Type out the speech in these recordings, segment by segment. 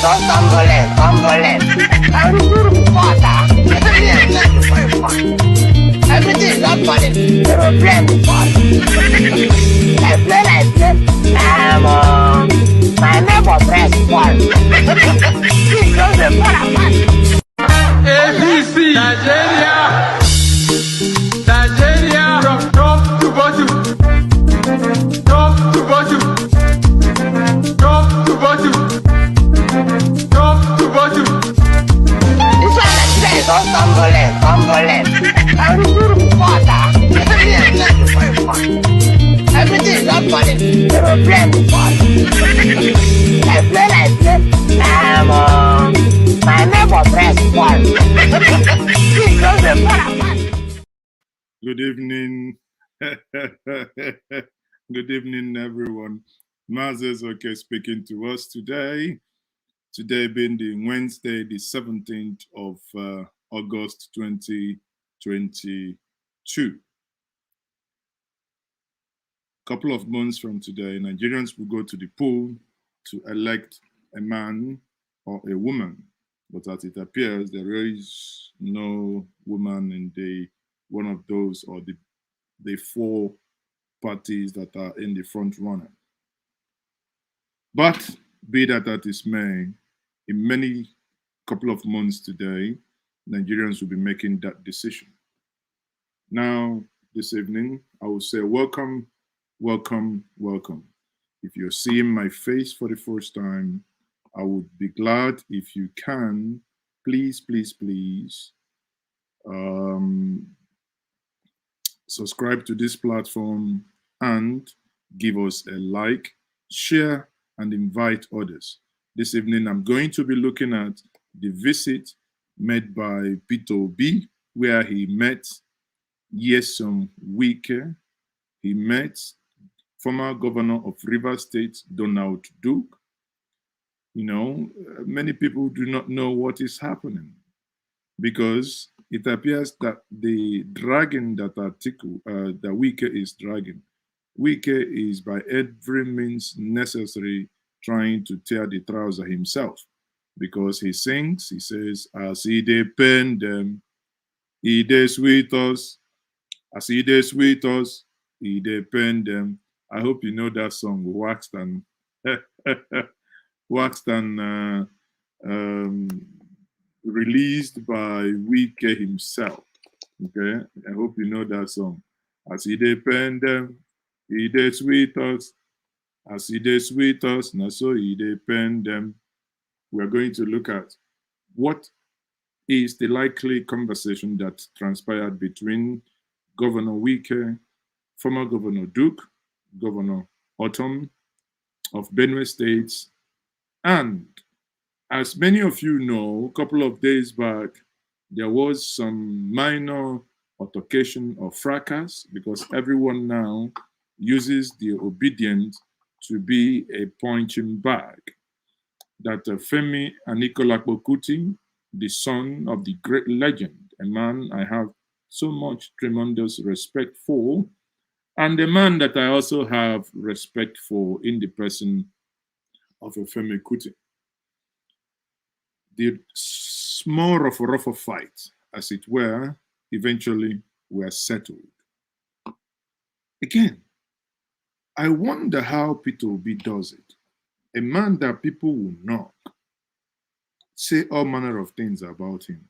don't stumble it. I'm beautiful water. Everything is not funny. They will blame the fault. I play. My neighbor press fault. He goes the parapet. ABC, Nigeria, from top to bottom, top to bottom, top to bottom, top to bottom. This one I say, don't stumble it. I'm beautiful water. Everything is not funny. They will blame the fault. I play. My neighbor press fault. He goes the parapet. Good evening. Good evening, everyone. Mazes okay speaking to us today. Today being the Wednesday, the 17th of August 2022. Couple of months from today, Nigerians will go to the poll to elect a man or a woman. But as it appears, there is no woman in the one of those or the four parties that are in the front runner. But be that as may, in many couple of months today, Nigerians will be making that decision. Now, this evening, I will say welcome, welcome, welcome. If you're seeing my face for the first time, I would be glad if you can, please, subscribe to this platform and give us a like, share, and invite others. This evening, I'm going to be looking at the visit made by PeterObi, where he met Wike. He met former governor of Rivers State, Donald Duke. You know, many people do not know what is happening because it appears that the dragging that Wike is dragging, Wike is by every means necessary trying to tear the trouser himself because he sings, he says, as he dey pain them, he dey sweet us, as he dey sweet us, he dey pain them. I hope you know that song, waxed and released by Wike himself. Okay, I hope you know that song. As he dey pain them, he dey sweet us. As he dey sweet us, now so he dey pain them. We are going to look at what is the likely conversation that transpired between Governor Wike, former Governor Duke, Governor Ortom of Benue State, and as many of you know, a couple of days back, there was some minor altercation or fracas because everyone now uses the obedient to be a punching bag. That FemiKuti, the son of the great legend, a man I have so much tremendous respect for, and a man that I also have respect for in the person of FemiKuti. The small rough fight, as it were, eventually were settled. Again, I wonder how PeterObi does it. A man that people will knock, say all manner of things about him.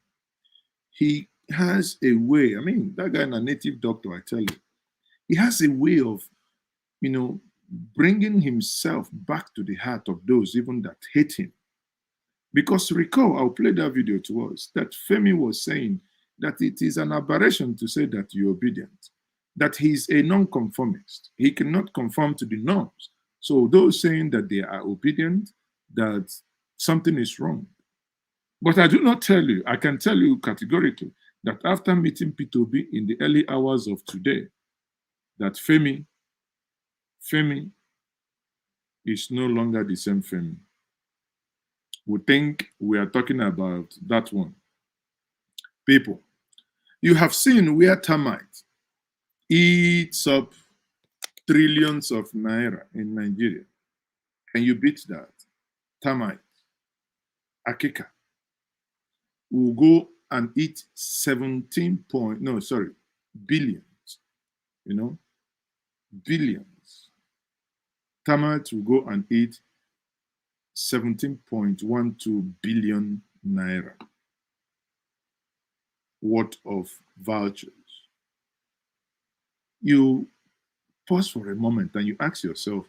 He has a way, I mean, that guy is a native doctor, I tell you. He has a way of, you know, bringing himself back to the heart of those even that hate him. Because recall, I'll play that video to us, that Femi was saying that it is an aberration to say that you're obedient, that he's a non-conformist. He cannot conform to the norms. So those saying that they are obedient, that something is wrong. But I do not tell you, I can tell you categorically that after meeting PeterObi in the early hours of today, that Femi is no longer the same Femi. We think we are talking about that one. People, you have seen where Termite eats up trillions of naira in Nigeria. Can you beat that? Termite. akika, will go and eat billions, billions. Termite will go and eat 17.12 billion naira worth of vouchers. You pause for a moment and you ask yourself,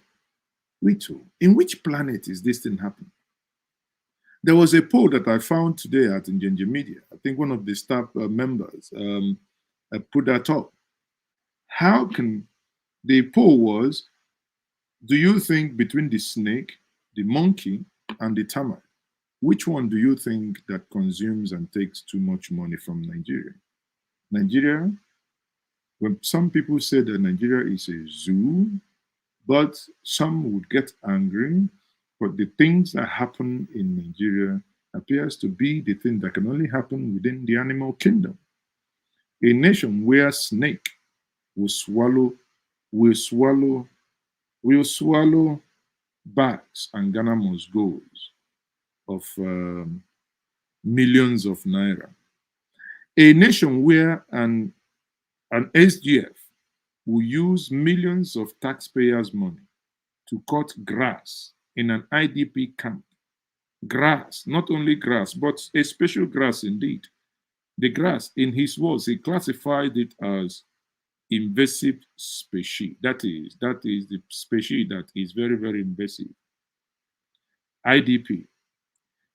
in which planet is this thing happening? There was a poll that I found today at Njenje Media. I think one of the staff members put that up. The poll was, do you think between the snake, the monkey, and the termite, which one do you think that consumes and takes too much money from Nigeria? Nigeria, when some people say that Nigeria is a zoo, but some would get angry. But the things that happen in Nigeria appears to be the thing that can only happen within the animal kingdom. A nation where snake will swallow bags and Ghana must goes of millions of naira. A nation where an SGF will use millions of taxpayers' money to cut grass in an IDP camp. Grass, not only grass, but a special grass indeed. The grass, in his words, he classified it as invasive species. That is the species that is very, very invasive. IDP.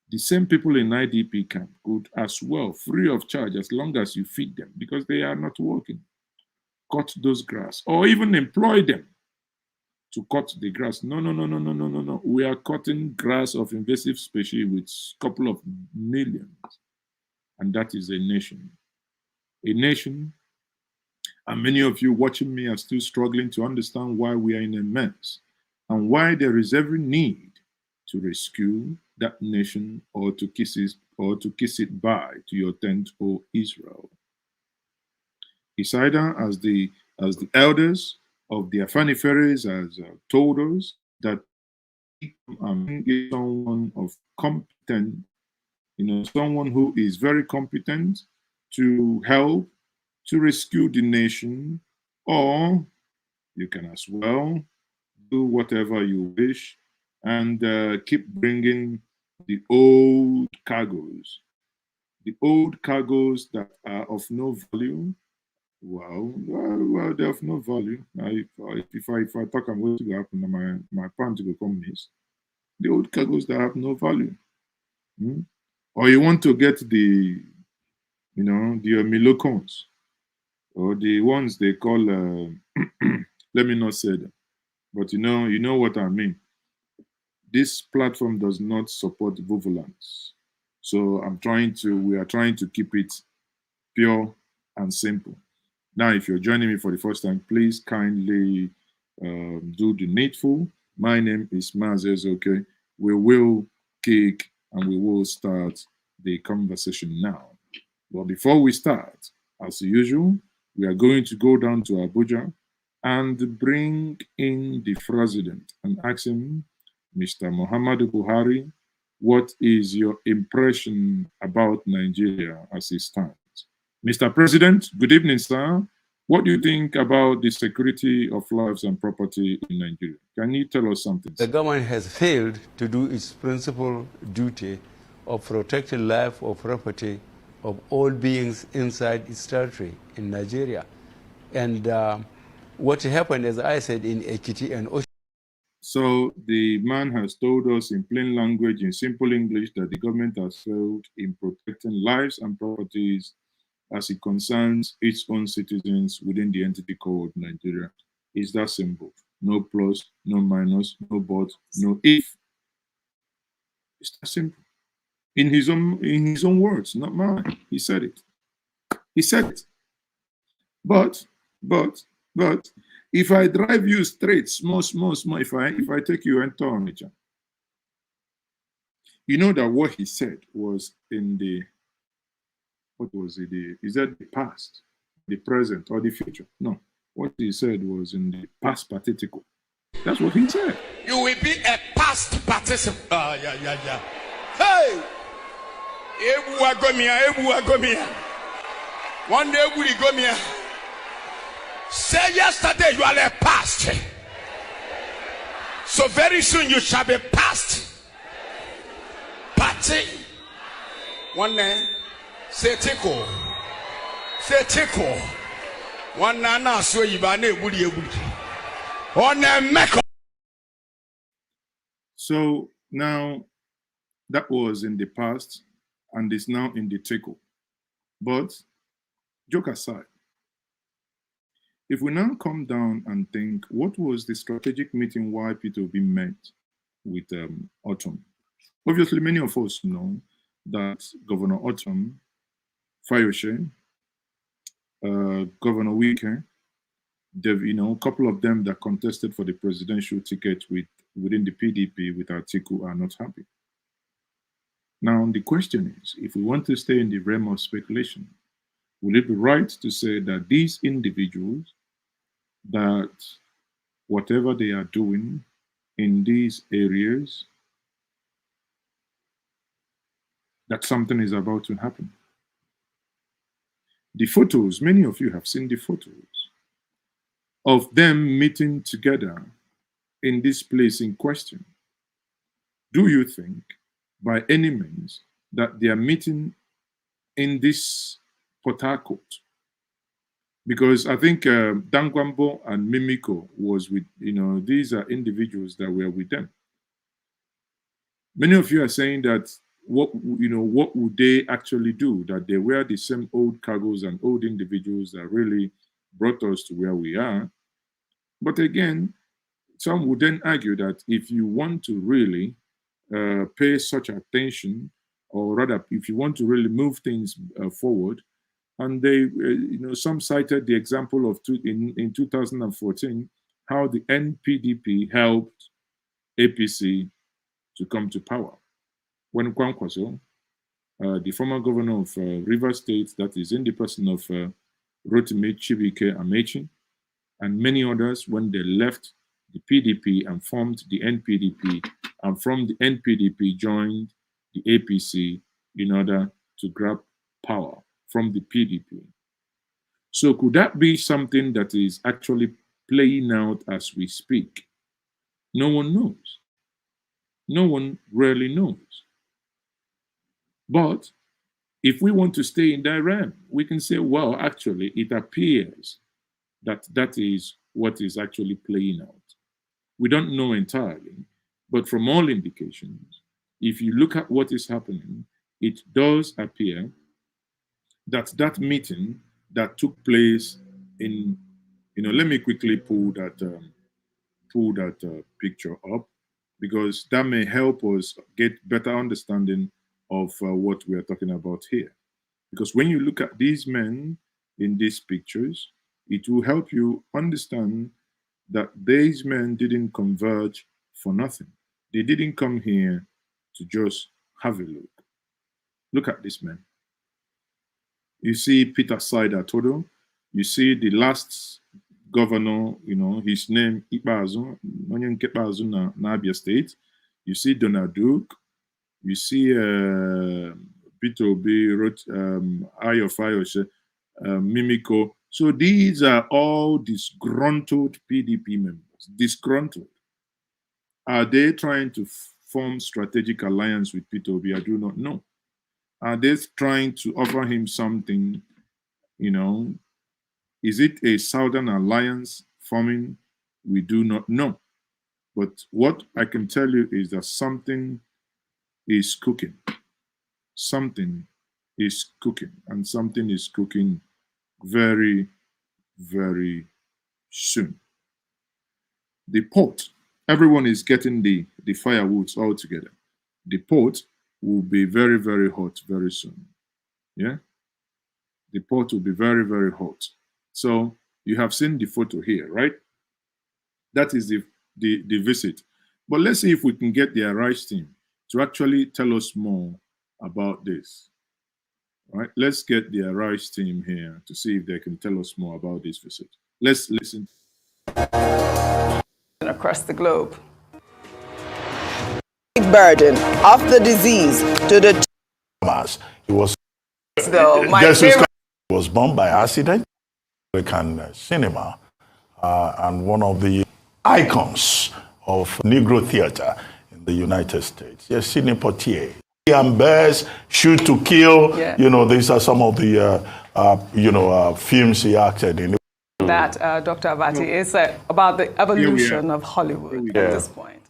The same people in IDP camp could as well, free of charge, as long as you feed them, because they are not working, cut those grass, or even employ them to cut the grass. No. We are cutting grass of invasive species with a couple of millions. And that is a nation. A nation, and many of you watching me are still struggling to understand why we are in a mess and why there is every need to rescue that nation or to kiss it bye to your tent, O Israel. It's either as the elders of the Afenifere has told us that someone of competent, someone who is very competent to help to rescue the nation, or you can as well do whatever you wish and keep bringing the old cargoes that are of no value. Well, they're of no value. If I talk about what's going to happen, my pants will come miss. The old cargoes that have no value. Or you want to get the Milocons, or the ones they call, let me not say them, but you know what I mean. This platform does not support vulvulence. So we are trying to keep it pure and simple. Now, if you're joining me for the first time, please kindly do the needful. My name is Mazes, okay? We will kick and we will start the conversation now. But before we start, as usual, we are going to go down to Abuja and bring in the president and ask him, Mr. Muhammadu Buhari, what is your impression about Nigeria as it stands? Mr. President, good evening, sir. What do you think about the security of lives and property in Nigeria? Can you tell us something? The government has failed to do its principal duty of protecting life or property of all beings inside its territory in Nigeria. And what happened, as I said, in Ekiti and Osun. So the man has told us in plain language, in simple English, that the government has failed in protecting lives and properties as it concerns its own citizens within the entity called Nigeria. It's that simple. No plus, no minus, no but, no if. It's that simple. In his own words, not mine. He said it. He said it. But if I drive you straight, small, if I take you and turn it, you know that what he said was in the, what was it? Is that the past, the present, or the future? No. What he said was in the past participle. That's what he said. You will be a past participant. Yeah. Hey! One day we go me. Say yesterday you are a past. So very soon you shall be past. Party. One day, say tickle. Say tickle. One nana so you bane. So now that was in the past and is now in the tickle. But joke aside, if we now come down and think, what was the strategic meeting why PeterObi met with Ortom? Obviously, many of us know that Governor Ortom, Fayose, Governor Wike, a couple of them that contested for the presidential ticket within the PDP with Atiku are not happy. Now, the question is, if we want to stay in the realm of speculation, will it be right to say that these individuals, that whatever they are doing in these areas, that something is about to happen? The photos, many of you have seen the photos of them meeting together in this place in question. Do you think, by any means, that they are meeting in this Port Harcourt? Because I think Dangwambo and Mimiko was with, these are individuals that were with them. Many of you are saying that what would they actually do? That they were the same old cargoes and old individuals that really brought us to where we are. But again, some would then argue that if you want to really pay such attention, or rather, if you want to really move things forward, and they, some cited the example of in 2014, how the NPDP helped APC to come to power. When Kwankwaso, the former governor of Rivers State, that is in the person of Rotimi Chibike Amechi, and many others, when they left the PDP and formed the NPDP, and from the NPDP joined the APC in order to grab power from the PDP. So could that be something that is actually playing out as we speak? No one knows. No one really knows. But if we want to stay in that realm, we can say, well, actually, it appears that that is what is actually playing out. We don't know entirely, but from all indications, if you look at what is happening, it does appear that that meeting that took place in, let me quickly pull that picture up, because that may help us get better understanding of what we are talking about here. Because when you look at these men in these pictures, it will help you understand that these men didn't converge for nothing. They didn't come here to just have a look. Look at this man. You see Peter Saida Todo. You see the last governor, his name Ikpeazu, Onye Ikpeazu na Abia State. You see Donald Duke. You see PeterObi, Ayo Fayose, Mimiko. So these are all disgruntled PDP members. Disgruntled. Are they trying to form strategic alliance with PeterObi? I do not know. Are they trying to offer him something? Is it a Southern alliance forming? We do not know. But what I can tell you is that something is cooking. Something is cooking, and something is cooking very, very soon. The port, everyone is getting the firewoods all together. The port will be very, very hot very soon. Yeah? The port will be very, very hot. So you have seen the photo here, right? That is the visit. But let's see if we can get the Arise team to actually tell us more about this. All right, let's get the Arise team here to see if they can tell us more about this visit. Let's listen. Across the globe. Burden of the disease to the cinemas. It was my Jesus favorite. was born by accident. American cinema and one of the icons of Negro theater in the United States. Yes, Sidney Poitier. And Bears, Shoot to Kill. Yeah. You know, these are some of the films he acted in. That, Dr. Abati, is about the evolution of Hollywood at this point.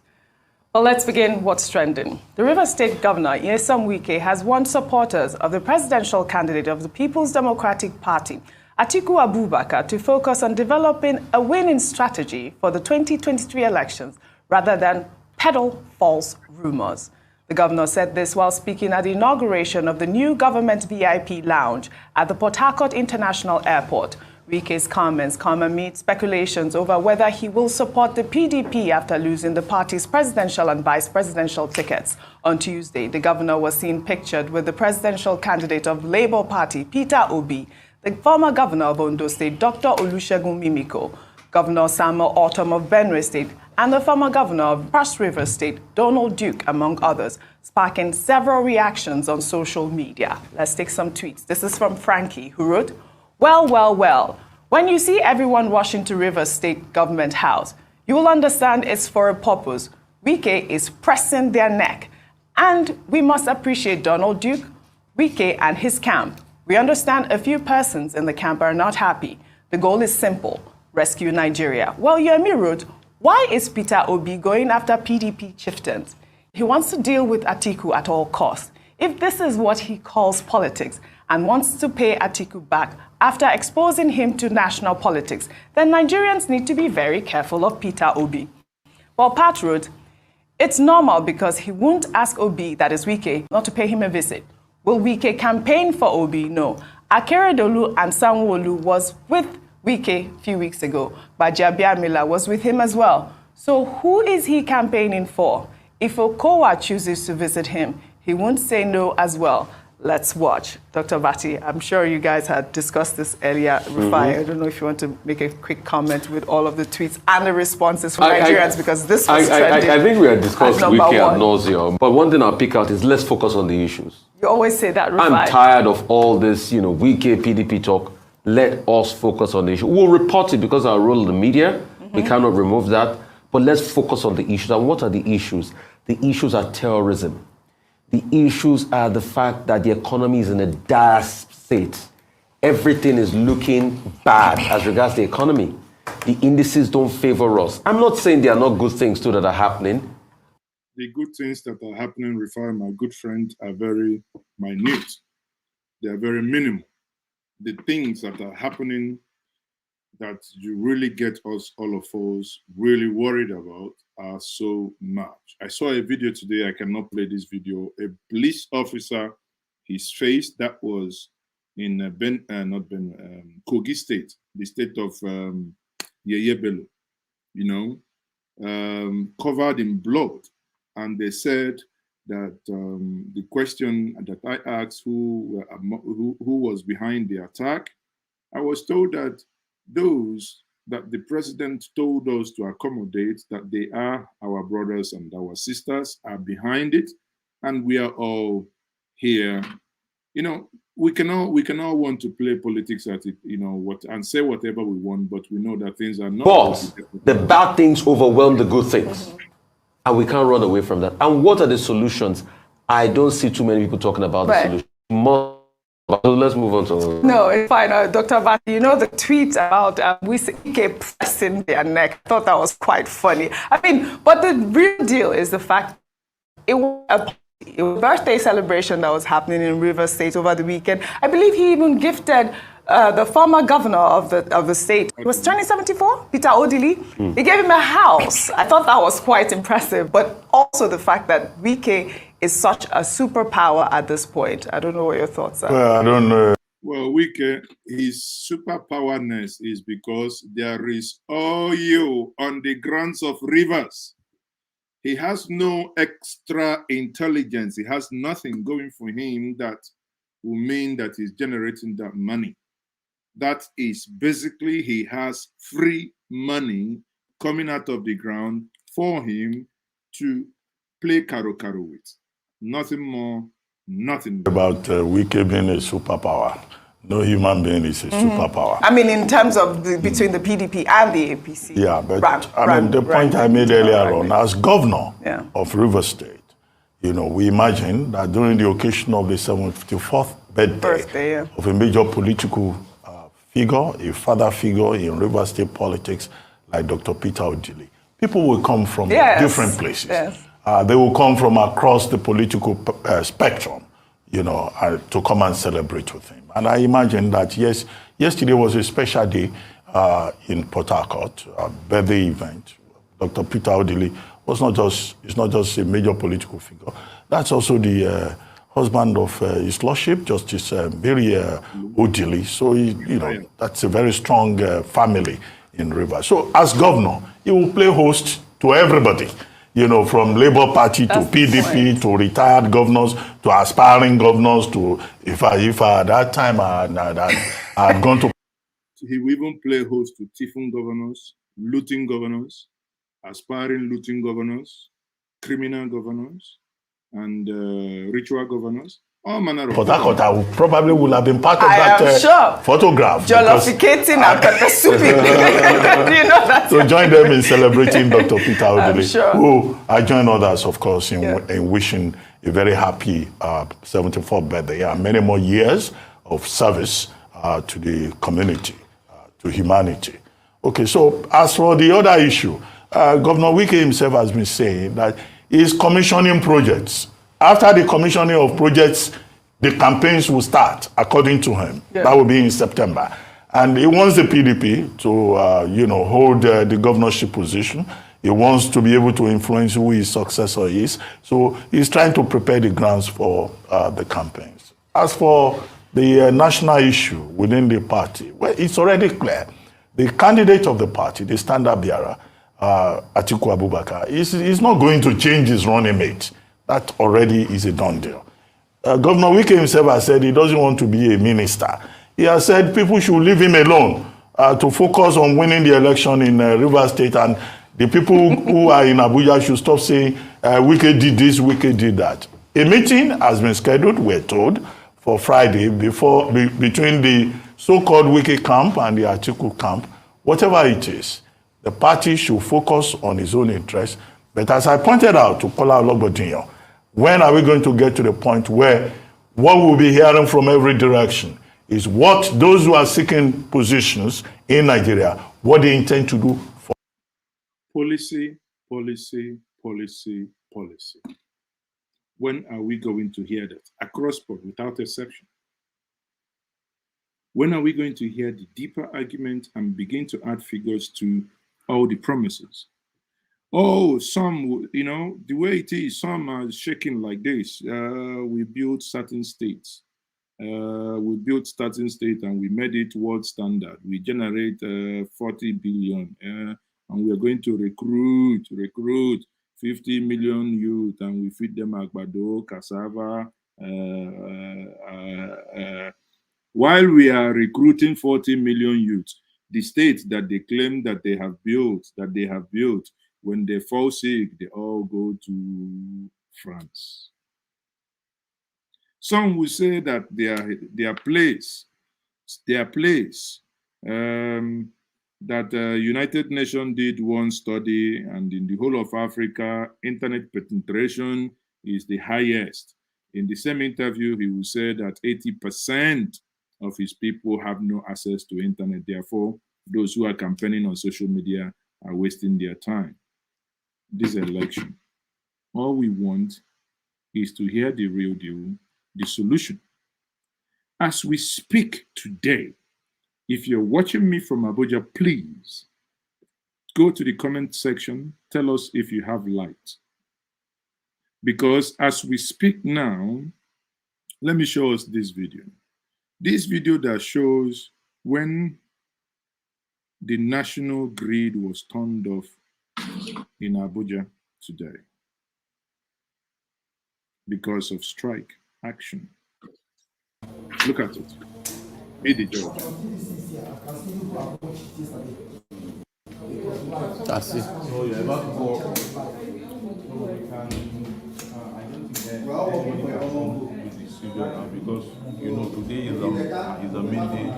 Well, let's begin what's trending. The Rivers State Governor, Nyesom Wike, has warned supporters of the presidential candidate of the People's Democratic Party, Atiku Abubakar, to focus on developing a winning strategy for the 2023 elections rather than peddle false rumors. The governor said this while speaking at the inauguration of the new government VIP lounge at the Port Harcourt International Airport. Wike's comments come amid speculations over whether he will support the PDP after losing the party's presidential and vice presidential tickets. On Tuesday, the governor was seen pictured with the presidential candidate of Labour Party, PeterObi, the former governor of Ondo State, Dr. Olusegun Mimiko, Governor Samuel Ortom of Benue State, and the former governor of Cross River State, Donald Duke, among others, sparking several reactions on social media. Let's take some tweets. This is from Frankie, who wrote, "Well, well, well, when you see everyone rushing to Rivers State Government House, you will understand it's for a purpose. Wike is pressing their neck. And we must appreciate Donald Duke, Wike, and his camp. We understand a few persons in the camp are not happy. The goal is simple, rescue Nigeria." Well, Yemi wrote, "Why is PeterObi going after PDP chieftains? He wants to deal with Atiku at all costs. If this is what he calls politics and wants to pay Atiku back after exposing him to national politics, then Nigerians need to be very careful of PeterObi." Well, Pat wrote, "It's normal because he won't ask Obi, that is Wike, not to pay him a visit. Will Wike campaign for Obi? No. Akeredolu and Sanwo-Olu was with Wike a few weeks ago, but Jabiamila was with him as well. So who is he campaigning for? If Okowa chooses to visit him, he won't say no as well. Let's watch." Dr. Bati, I'm sure you guys had discussed this earlier, Rufai. I don't know if you want to make a quick comment with all of the tweets and the responses from Nigerians, because this was trending. I think we had discussed at Wike ad one. nauseum, but one thing I'll pick out is let's focus on the issues. You always say that, Rufai. I'm tired of all this, Wike, PDP talk. Let us focus on the issue. We'll report it because our role in the media, we cannot remove that, but let's focus on the issues. And what are the issues? The issues are terrorism. The issues are the fact that the economy is in a dire state. Everything is looking bad as regards the economy. The indices don't favor us. I'm not saying there are not good things too that are happening. The good things that are happening, Rufai, my good friend, are very minute. They are very minimal. The things that are happening that you really get us, all of us, really worried about are so much. I saw a video today, I cannot play this video. A police officer, his face, that was in Kogi State, the state of Yeye Bello, covered in blood. And they said that the question that I asked who was behind the attack, I was told that those that the president told us to accommodate, that they are our brothers and our sisters, are behind it, and we are all here. We can all want to play politics at it, and say whatever we want, but we know that things are not. But the bad things overwhelm the good things. And we can't run away from that. And what are the solutions? I don't see too many people talking about the solution. Let's move on to... No, it's fine. Dr. Bati, the tweet about Wike pressing their neck, I thought that was quite funny. But the real deal is the fact it was a birthday celebration that was happening in Rivers State over the weekend. I believe he even gifted the former governor of the state. He was turning 74, Peter Odili. He gave him a house. I thought that was quite impressive, but also the fact that Wike is such a superpower at this point. I don't know what your thoughts are. Well, I don't know. Well, Wike, his superpowerness is because there is oil on the grounds of rivers. He has no extra intelligence. He has nothing going for him that will mean that he's generating that money. That is basically, he has free money coming out of the ground for him to play karo with. Nothing more, Nothing about Wike being a superpower. No human being is a superpower. I mean, in terms of between the PDP and the APC. Yeah, but the point I made earlier on, as governor of Rivers State, we imagine that during the occasion of the 74th birthday of a major political figure, a father figure in Rivers State politics, like Dr. PeterObi, people will come from different places. They will come from across the political spectrum, to come and celebrate with him. And I imagine that, yesterday was a special day in Port Harcourt, a birthday event. Dr. PeterObi is not just a major political figure. That's also the husband of His Lordship, Justice Mary Odili. So, that's a very strong family in Rivers. So, as governor, he will play host to everybody. From Labour Party to PDP to retired governors to aspiring governors to, if I at that time I had gone to. He will even play host to thieving governors, looting governors, aspiring looting governors, criminal governors, and ritual governors. All manner of Port Harcourt, I probably would have been part of that photograph. Jollificating and pepper souping. That? So join them in celebrating Dr. PeterObi, who I join others, of course, in wishing a very happy 74th birthday and many more years of service to the community, to humanity. Okay, so as for the other issue, Governor Wike himself has been saying that he's commissioning projects. After the commissioning of projects, the campaigns will start, according to him. That will be in September. And he wants the PDP to, hold the governorship position. He wants to be able to influence who his successor is. So he's trying to prepare the grounds for the campaigns. As for the national issue within the party, well, it's already clear. The candidate of the party, the standard bearer, Atiku Abubakar, is not going to change his running mate. That already is a done deal. Governor Wike himself has said he doesn't want to be a minister. He has said people should leave him alone to focus on winning the election in Rivers State, and the people who are in Abuja should stop saying Wike did this, Wike did that. A meeting has been scheduled, we're told, for Friday between the so-called Wike camp and the Atiku camp. Whatever it is, the party should focus on its own interests. But as I pointed out to Kola Ologbondiyan, when are we going to get to the point where what we'll be hearing from every direction is what those who are seeking positions in Nigeria, what they intend to do for policy, policy, policy, policy. When are we going to hear that across board, without exception? When are we going to hear the deeper argument and begin to add figures to all the promises? Oh, some, the way it is, some are shaking like this. We built certain states. We built certain state and we made it world standard. We generate 40 billion and we are going to recruit 50 million youth, and we feed them agbado, cassava. While we are recruiting 40 million youth, the states that they claim that they have built, when they fall sick, they all go to France. Some will say that their place, that United Nations did one study, and in the whole of Africa, internet penetration is the highest. In the same interview, he will say that 80% of his people have no access to internet. Therefore, those who are campaigning on social media are wasting their time. This election, all we want is to hear the real deal, the solution. As we speak today, if you're watching me from Abuja, please go to the comment section, tell us if you have light. Because as we speak now, let me show us this video. This video that shows when the national grid was turned off in Abuja today because of strike action. Look at it. Be the judge. That's it. studio now because you know today is a midday.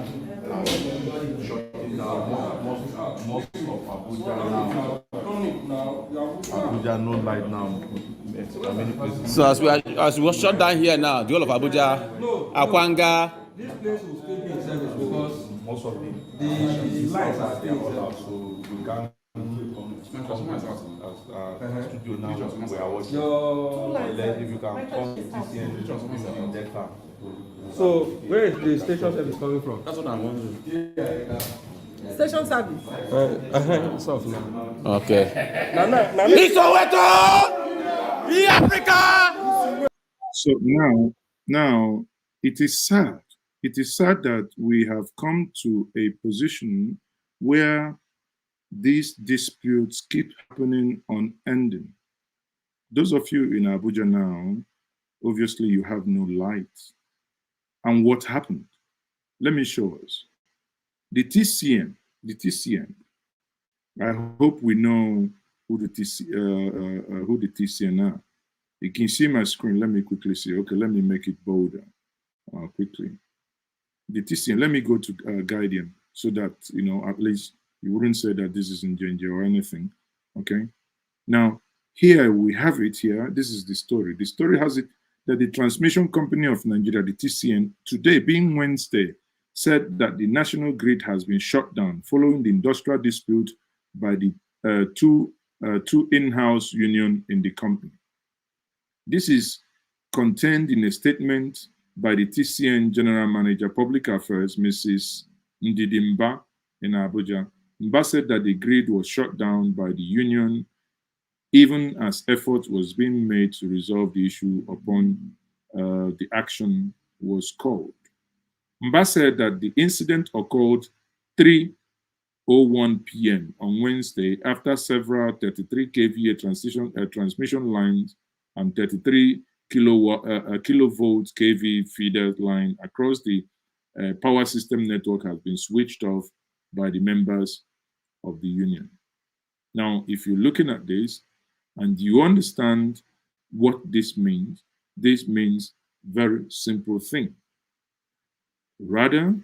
Shutting down most of Abuja now. Abuja no light now. Many places. So as we were shut down here now, the whole of Abuja, Akwanga. This place will still be in service because most of the lights are still out, so we can't studio now. We are watching. If you can come to TCN in that time. So where is the station service coming from? That's what I'm wondering. Station service. South now. Okay. So now it is sad. It is sad that we have come to a position where these disputes keep happening unending. Those of you in Abuja now, obviously you have no light. And what happened? Let me show us. The TCN, I hope we know who the TCN are. You can see my screen. Let me quickly see. Okay, let me make it bolder quickly. The TCN, let me go to Guardian so that, you know, at least you wouldn't say that this is Njenje or anything, okay? Now, here we have it here. This is the story. The story has it that the Transmission Company of Nigeria, the TCN, today being Wednesday, said that the national grid has been shut down following the industrial dispute by the two in-house union in the company. This is contained in a statement by the TCN General Manager, Public Affairs, Mrs. Ndidimba in Abuja. Mba said that the grid was shut down by the union even as effort was being made to resolve the issue upon the action was called. Mba said that the incident occurred 3:01 p.m. on Wednesday after several 33 kVA transmission lines and 33 kilovolt kV feeder line across the power system network has been switched off by the members of the union. Now, if you're looking at this and you understand what this means very simple thing. Rather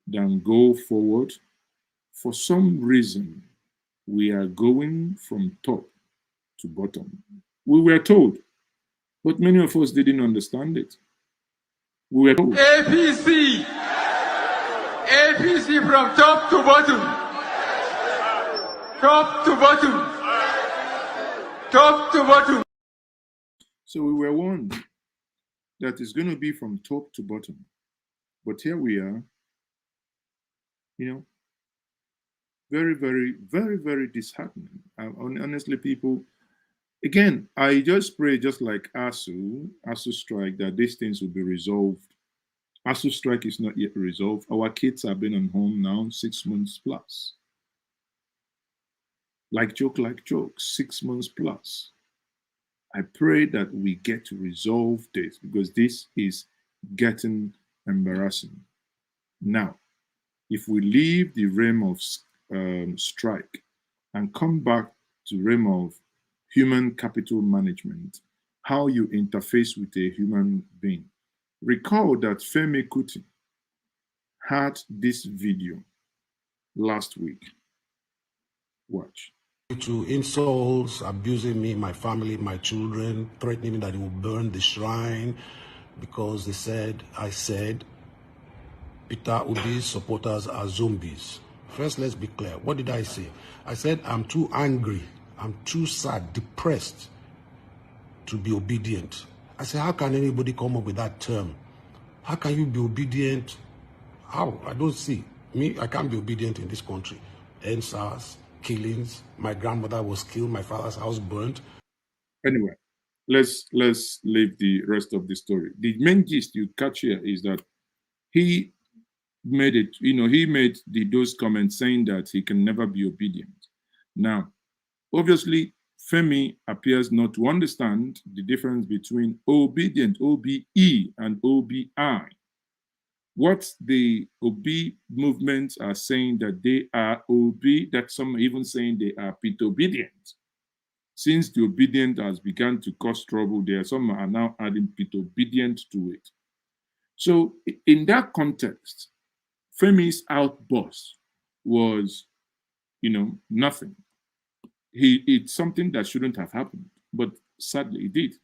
than go forward, for some reason, we are going from top to bottom. We were told, but many of us didn't understand it. We were told. APC from top to bottom. Top to bottom. Top to bottom. So we were warned that it's going to be from top to bottom. But here we are, you know, very, very, very, very disheartening. Honestly, people, again, I just pray, just like ASU strike, that these things will be resolved. ASU strike is not yet resolved. Our kids have been on home now 6 months plus. Like joke, 6 months plus. I pray that we get to resolve this because this is getting embarrassing. Now, if we leave the realm of strike and come back to realm of human capital management, how you interface with a human being. Recall that FemiKuti had this video last week. Watch. To insults, abusing me, my family, my children, threatening me that he will burn the shrine because they said, I said, PeterObi's supporters are zombies. First, let's be clear. What did I say? I said, I'm too angry, I'm too sad, depressed to be obedient. I said, how can anybody come up with that term? How can you be obedient? How? I don't see. Me, I can't be obedient in this country. NSAS, killings, my grandmother was killed, my father's house burnt. Anyway, let's leave the rest of the story. The main gist you catch here is that he made it, he made those comments saying that he can never be obedient. Now, obviously, Femi appears not to understand the difference between obedient, OBE, and OBI. What the OB movements are saying that they are OB, that some are even saying they are PeterObedient. Since the obedient has begun to cause trouble, there some are now adding PeterObedient to it. So in that context, Femi's outburst was, nothing. It's something that shouldn't have happened, but sadly it did.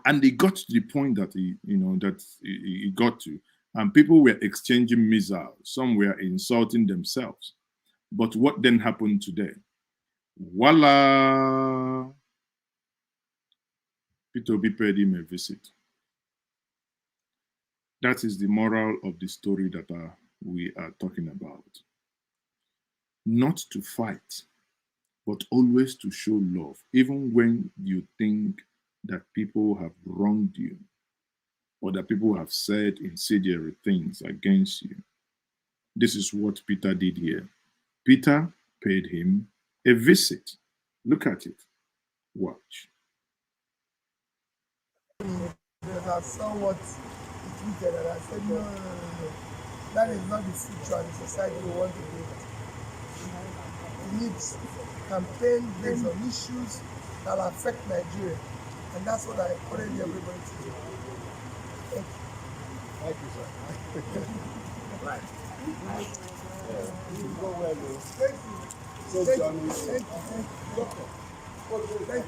And it got to the point that he got to, and people were exchanging missiles. Some were insulting themselves. But what then happened today? Voila! PeterObi paid him a visit. That is the moral of the story that we are talking about. Not to fight, but always to show love, even when you think that people have wronged you or that people have said incendiary things against you. This is what Peter did here. Peter paid him a visit. Look at it. Watch. Because I saw what he tweeted and I said, no. That is not the future and the society we want to build. We need campaign based on issues that will affect Nigeria. And that's what I encourage everybody to do. Thank you. Thank you, sir. Right. You go well, though. Thank you. Thank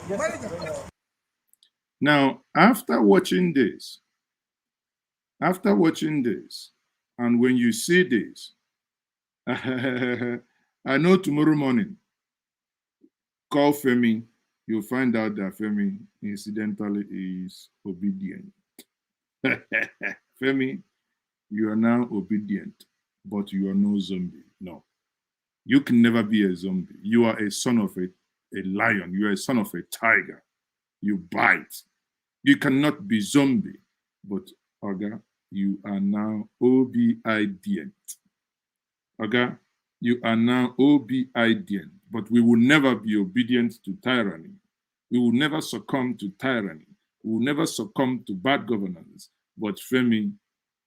you. Now, after watching this, and when you see this, I know tomorrow morning, call Femi, you'll find out that Femi incidentally is obedient. Femi, you are now obedient, but you are no zombie. No. You can never be a zombie. You are a son of a lion. You are a son of a tiger. You bite. You cannot be zombie. But, Oga, you are now obedient. Oga, you are now obedient. But we will never be obedient to tyranny. We will never succumb to tyranny. We will never succumb to bad governance. But Femi,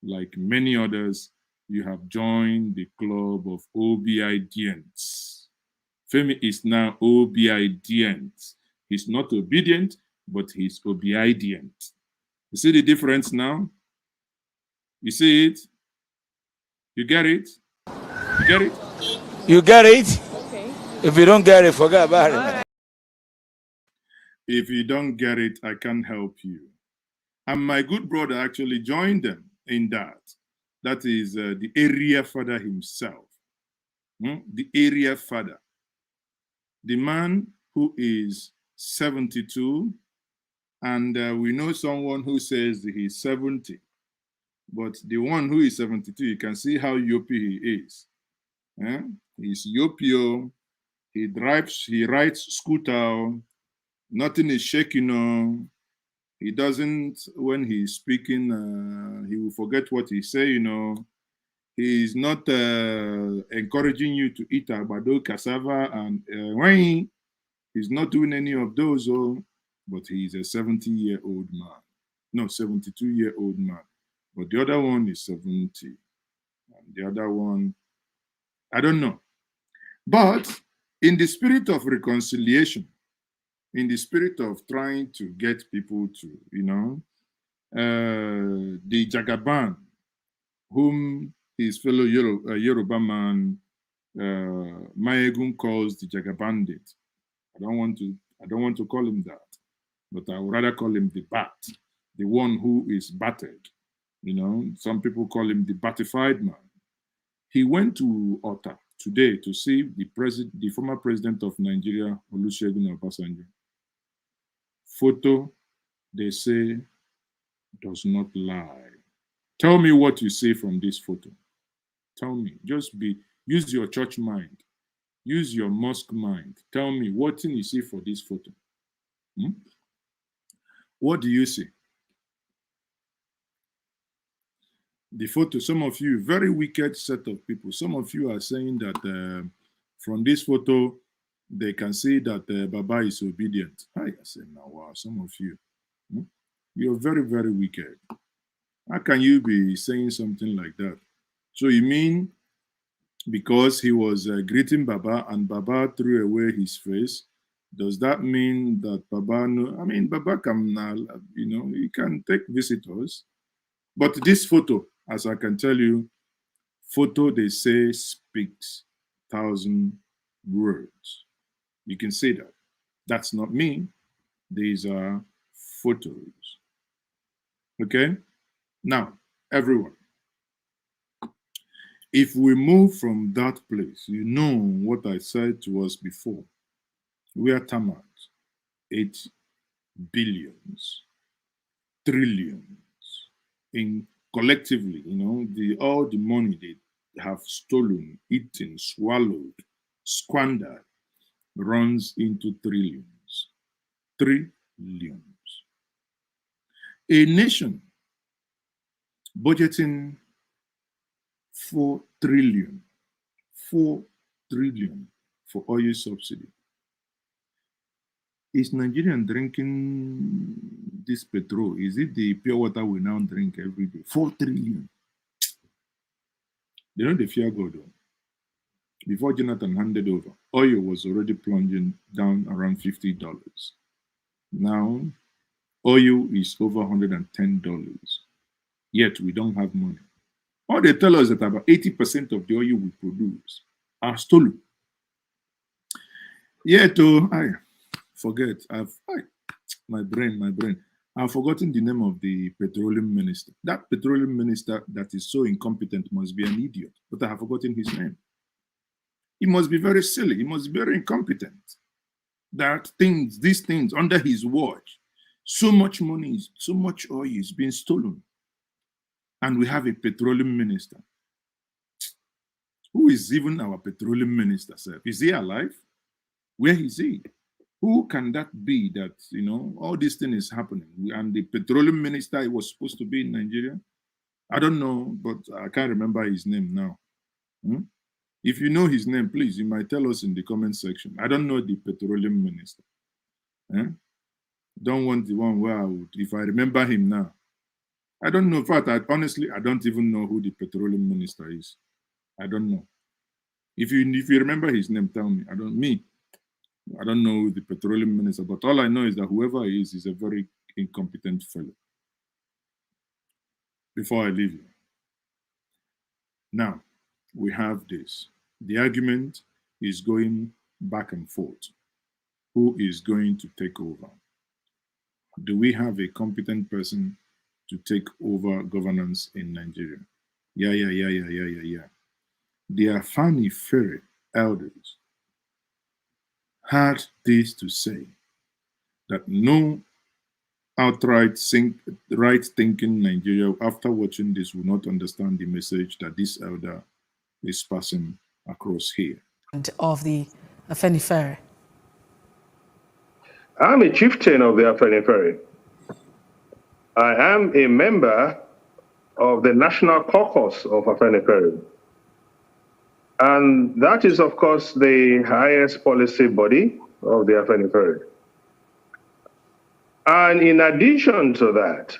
like many others, you have joined the club of obedience. Femi is now obedient. He's not obedient, but he's obedient. You see the difference now? You see it? You get it? You get it? You get it? Okay. If you don't get it, forget about it. If you don't get it, I can't help you. And my good brother actually joined them in that. That is the area father himself. The area father. The man who is 72, and we know someone who says he's 70. But the one who is 72, you can see how yoppy he is. He's yoppio. He rides scooter. Nothing is shaking. He doesn't, when he's speaking, he will forget what he say, He's not encouraging you to eat agbado, cassava, and wine. He's not doing any of those, but he's a 70-year-old man. No, 72-year-old man. But the other one is 70. And the other one, I don't know. But in the spirit of reconciliation, in the spirit of trying to get people to, the Jagaban, whom his fellow Yoruba man, Mayegun calls the Jagabandit. I don't want to call him that, but I would rather call him the bat, the one who is battered. Some people call him the batified man. He went to Ortom today to see the former president of Nigeria, Olusegun Obasanjo. Photo, they say, does not lie. Tell me what you see from this photo. Tell me. Use your church mind. Use your mosque mind. Tell me what you see for this photo. What do you see? The photo, some of you, very wicked set of people. Some of you are saying that from this photo, they can see that Baba is obedient. I say, now, wow, some of you, you're very, very wicked. How can you be saying something like that? So you mean because he was greeting Baba and Baba threw away his face, Does that mean that Baba? No, I mean, Baba can, he can take visitors. But this photo, as I can tell you, photo they say speaks 1,000 words. You can say that. That's not me. These are photos. Okay? Now, everyone, if we move from that place, you know what I said to us before. We are Termite, 8 billions, trillions in collectively, all the money they have stolen, eaten, swallowed, squandered runs into trillions. Trillions. A nation budgeting 4 trillion for oil subsidy. Is Nigerian drinking this petrol? Is it the pure water we now drink every day? 4 trillion. They know the fear God. Before Jonathan handed over, oil was already plunging down around $50. Now, oil is over $110. Yet we don't have money. All they tell us that about 80% of the oil we produce are stolen. Yet, I forget. My brain. I've forgotten the name of the petroleum minister. That petroleum minister that is so incompetent must be an idiot, but I have forgotten his name. He must be very silly. He must be very incompetent. These things under his watch, so much money, so much oil is being stolen. And we have a petroleum minister. Who is even our petroleum minister, sir? Is he alive? Where is he? Who can that be that, all this thing is happening? And the petroleum minister was supposed to be in Nigeria? I don't know, but I can't remember his name now. If you know his name, please, you might tell us in the comment section. I don't know the petroleum minister. Don't want the one where I would, if I remember him now. I don't know. In fact, honestly, I don't even know who the petroleum minister is. I don't know. If you remember his name, tell me. I don't know who the petroleum minister, but all I know is that whoever he is a very incompetent fellow. Before I leave you. Now, we have this. The argument is going back and forth. Who is going to take over? Do we have a competent person to take over governance in Nigeria? Yeah. The Afenifere elders had this to say, that no outright right-thinking Nigeria, after watching this, will not understand the message that this elder is passing across here. Of the Afenifere. I'm a chieftain of the Afenifere. I am a member of the National Caucus of Afenifere. And that is, of course, the highest policy body of the Afenifere. And in addition to that,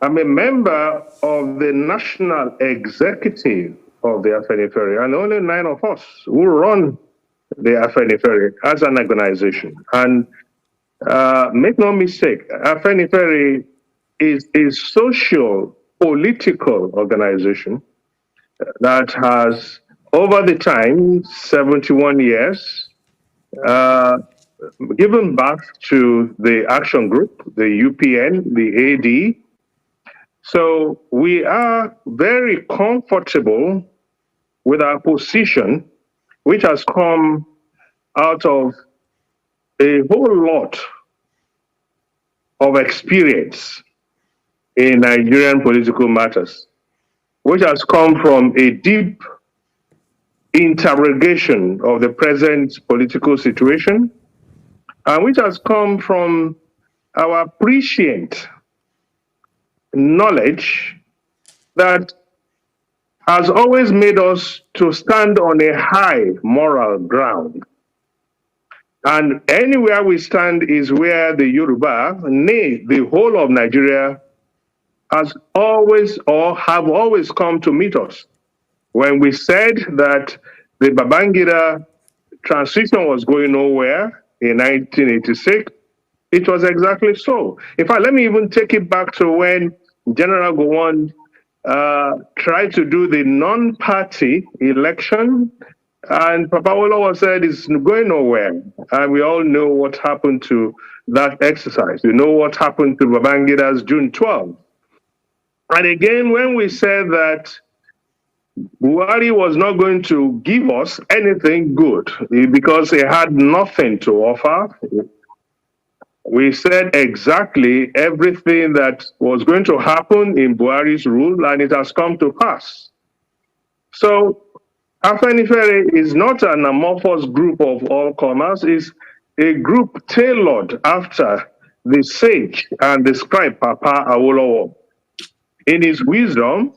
I'm a member of the National Executive of the Afenifere, and only 9 of us who run the Afenifere as an organization. And make no mistake, Afenifere is a social, political organization that has, over the time, 71 years, given birth to the Action Group, the UPN, the AD. So we are very comfortable with our position, which has come out of a whole lot of experience in Nigerian political matters, which has come from a deep interrogation of the present political situation, and which has come from our prescient knowledge that has always made us to stand on a high moral ground. And anywhere we stand is where the Yoruba, nay, the whole of Nigeria, has always or have always come to meet us. When we said that the Babangida transition was going nowhere, in 1986, it was exactly so. In fact, let me even take it back to when General Gowon tried to do the non-party election, and Papa Olowo said it's going nowhere. And we all know what happened to that exercise. We know what happened to Babangida's June 12th. And again, when we said that Buhari was not going to give us anything good because he had nothing to offer, we said exactly everything that was going to happen in Buhari's rule, and it has come to pass. So Afenifere is not an amorphous group of all comers, it's a group tailored after the sage and the scribe Papa Awolowo. In his wisdom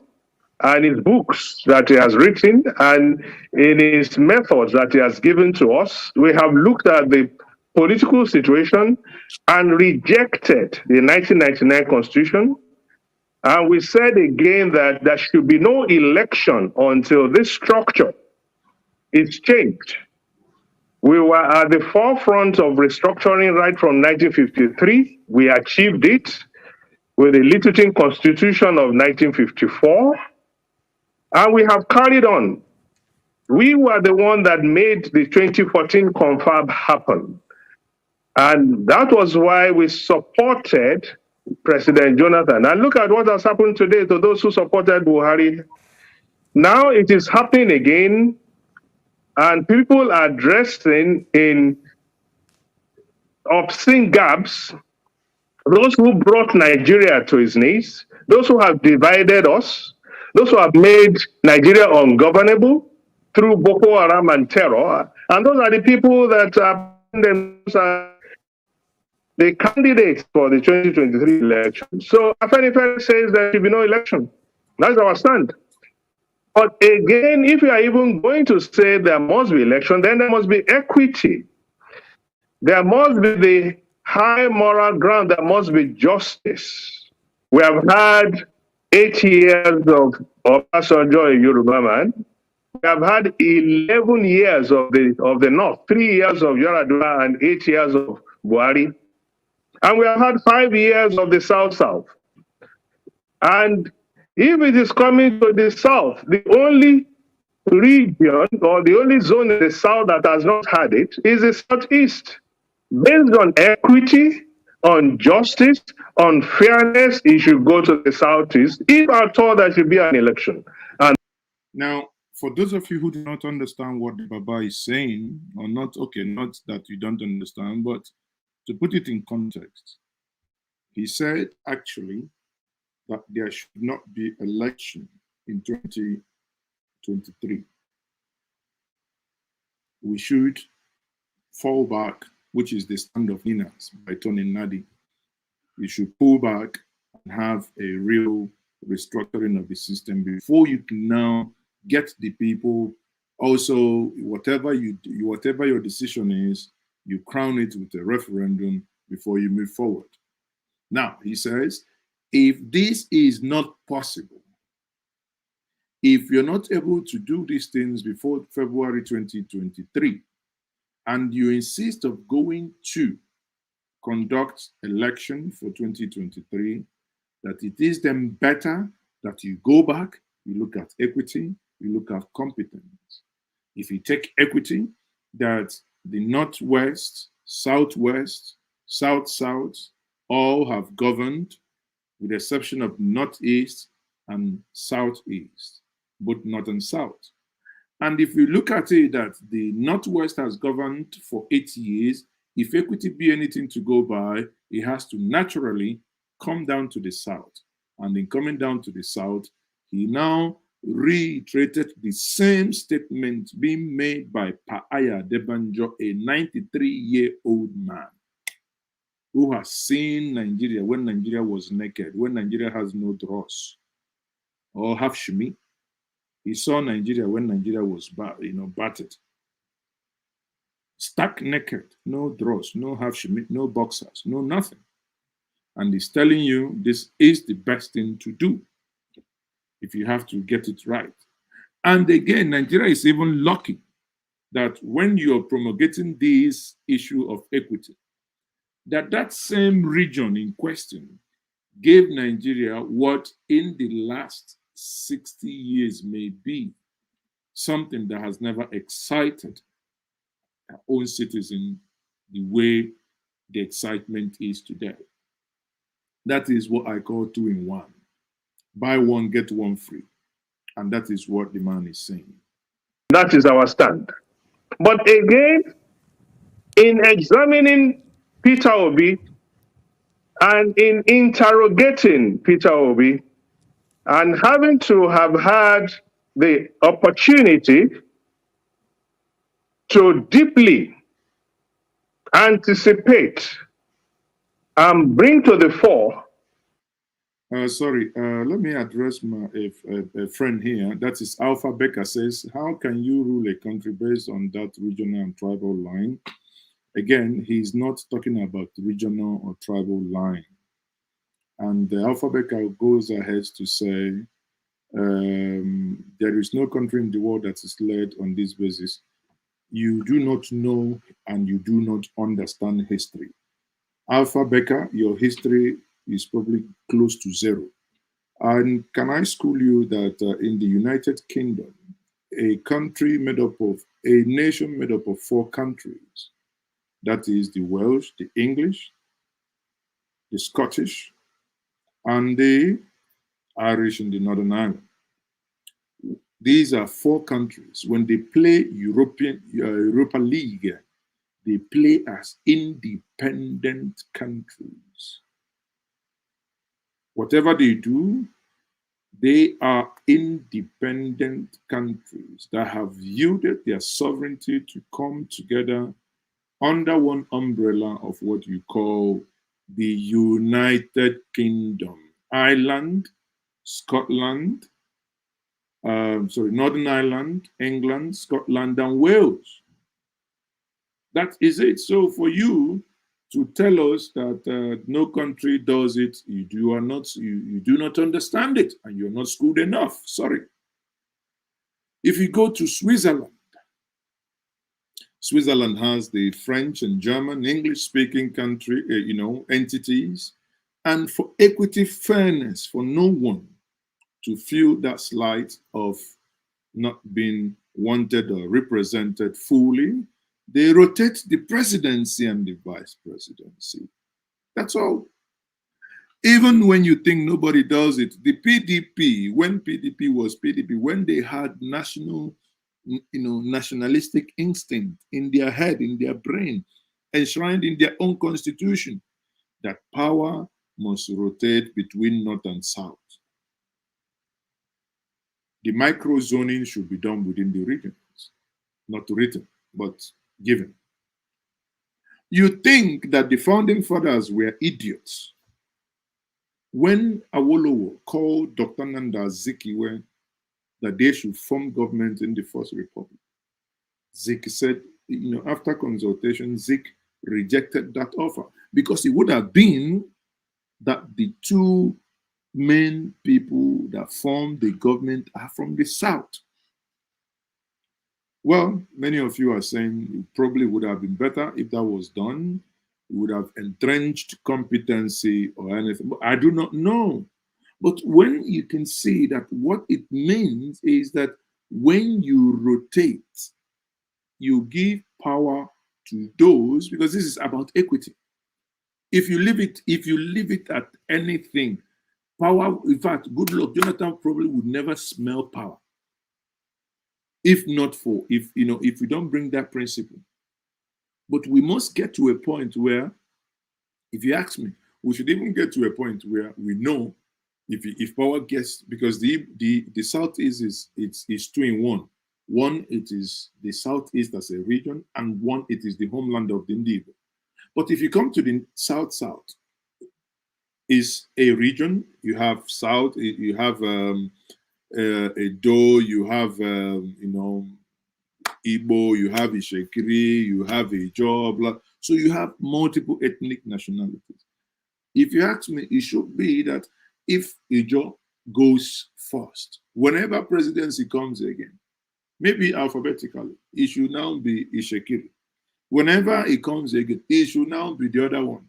and his books that he has written and in his methods that he has given to us, we have looked at the political situation and rejected the 1999 Constitution. And we said again that there should be no election until this structure is changed. We were at the forefront of restructuring right from 1953. We achieved it with the Littleton Constitution of 1954. And we have carried on. We were the one that made the 2014 confab happen. And that was why we supported President Jonathan. And look at what has happened today to those who supported Buhari. Now it is happening again, and people are dressing in obscene gaps. Those who brought Nigeria to its knees, those who have divided us, those who have made Nigeria ungovernable through Boko Haram and terror, and those are the people that are the candidates for the 2023 election. So Afenifere says there should be no election. That's our stand. But again, if you are even going to say there must be election, then there must be equity. There must be the high moral ground, there must be justice. We have had 8 years of Obasanjo, a Yoruba man. We have had 11 years of the North, 3 years of Yaradua and 8 years of Buhari. And we have had 5 years of the South-South. And if it is coming to the South, the only region or the only zone in the South that has not had it is the Southeast. Based on equity, on justice, on fairness, it should go to the Southeast. If at all, there should be an election. And now, for those of you who do not understand what the Baba is saying, or not, okay, not that you don't understand, but to put it in context, he said actually that there should not be election in 2023. We should fall back, which is the stand of Ninas by Tony Nadi. You should pull back and have a real restructuring of the system before you can now get the people. Also, whatever your decision is, you crown it with a referendum before you move forward. Now, he says, if this is not possible, if you're not able to do these things before February 2023, and you insist of going to conduct election for 2023, that it is then better that you go back, you look at equity, you look at competence. If you take equity, that the Northwest, Southwest, South-South all have governed, with the exception of Northeast and Southeast, both North and South. And if you look at it, that the Northwest has governed for 8 years, if equity be anything to go by, it has to naturally come down to the South. And in coming down to the South, he now reiterated the same statement being made by Paaya Debanjo, a 93-year-old man who has seen Nigeria when Nigeria was naked, when Nigeria has no dross or half shimi. He saw Nigeria when Nigeria was battered. Stark naked, no dross, no half shimi, no boxers, no nothing. And he's telling you this is the best thing to do if you have to get it right. And again, Nigeria is even lucky that when you're promulgating this issue of equity, that same region in question gave Nigeria what in the last 60 years may be something that has never excited our own citizens the way the excitement is today. That is what I call 2-in-1. Buy one, get one free. And that is what the man is saying. That is our stand. But again, in examining PeterObi and in interrogating PeterObi and having to have had the opportunity to deeply anticipate and bring to the fore. Let me address a friend here. That is Alpha Becker says, how can you rule a country based on that regional and tribal line? Again, he's not talking about regional or tribal line. And the Alpha Becker goes ahead to say, there is no country in the world that is led on this basis. You do not know and you do not understand history. Alpha Becker, your history is probably close to zero. And can I school you that in the United Kingdom, a nation made up of 4 countries, that is the Welsh, the English, the Scottish, and the Irish in the Northern Ireland. These are 4 countries. When they play Europa League, they play as independent countries. Whatever they do, they are independent countries that have yielded their sovereignty to come together under one umbrella of what you call the United Kingdom. Ireland, Scotland, Northern Ireland, England, Scotland, and Wales. That is it. So for you to tell us that no country does it, you do not understand it, and you're not schooled enough. Sorry. If you go to Switzerland, Switzerland has the French and German, English-speaking country, entities, and for equity, fairness, for no one to feel that slight of not being wanted or represented fully, they rotate the presidency and the vice presidency. That's all. Even when you think nobody does it, the PDP, when PDP was PDP, when they had nationalistic instinct in their head, in their brain, enshrined in their own constitution, that power must rotate between North and South. The micro-zoning should be done within the regions, not written, but given. You think that the founding fathers were idiots when Awolowo called Dr. Nanda Azikiwe that they should form government in the First Republic. Zik said, after consultation, Zik rejected that offer because it would have been that the 2 main people that formed the government are from the South. Well, many of you are saying it probably would have been better if that was done. It would have entrenched competency or anything. But I do not know. But when you can see that what it means is that when you rotate, you give power to those, because this is about equity. If you leave it at anything, power, in fact, good luck, Jonathan probably would never smell power. If you don't bring that principle. But we must get to a point where, if you ask me, we should even get to a point where we know if power gets, because the Southeast is 2-in-1. One, it is the Southeast as a region, and one, it is the homeland of the Indigo. But if you come to the South, is a region. You have South, you have Edo, you have Igbo, you have Ishekiri, you have Ijo, so you have multiple ethnic nationalities. If you ask me, it should be that if Ijo goes first, whenever presidency comes again, Maybe alphabetically. It should now be Ishekiri. Whenever it comes again, it should now be the other one.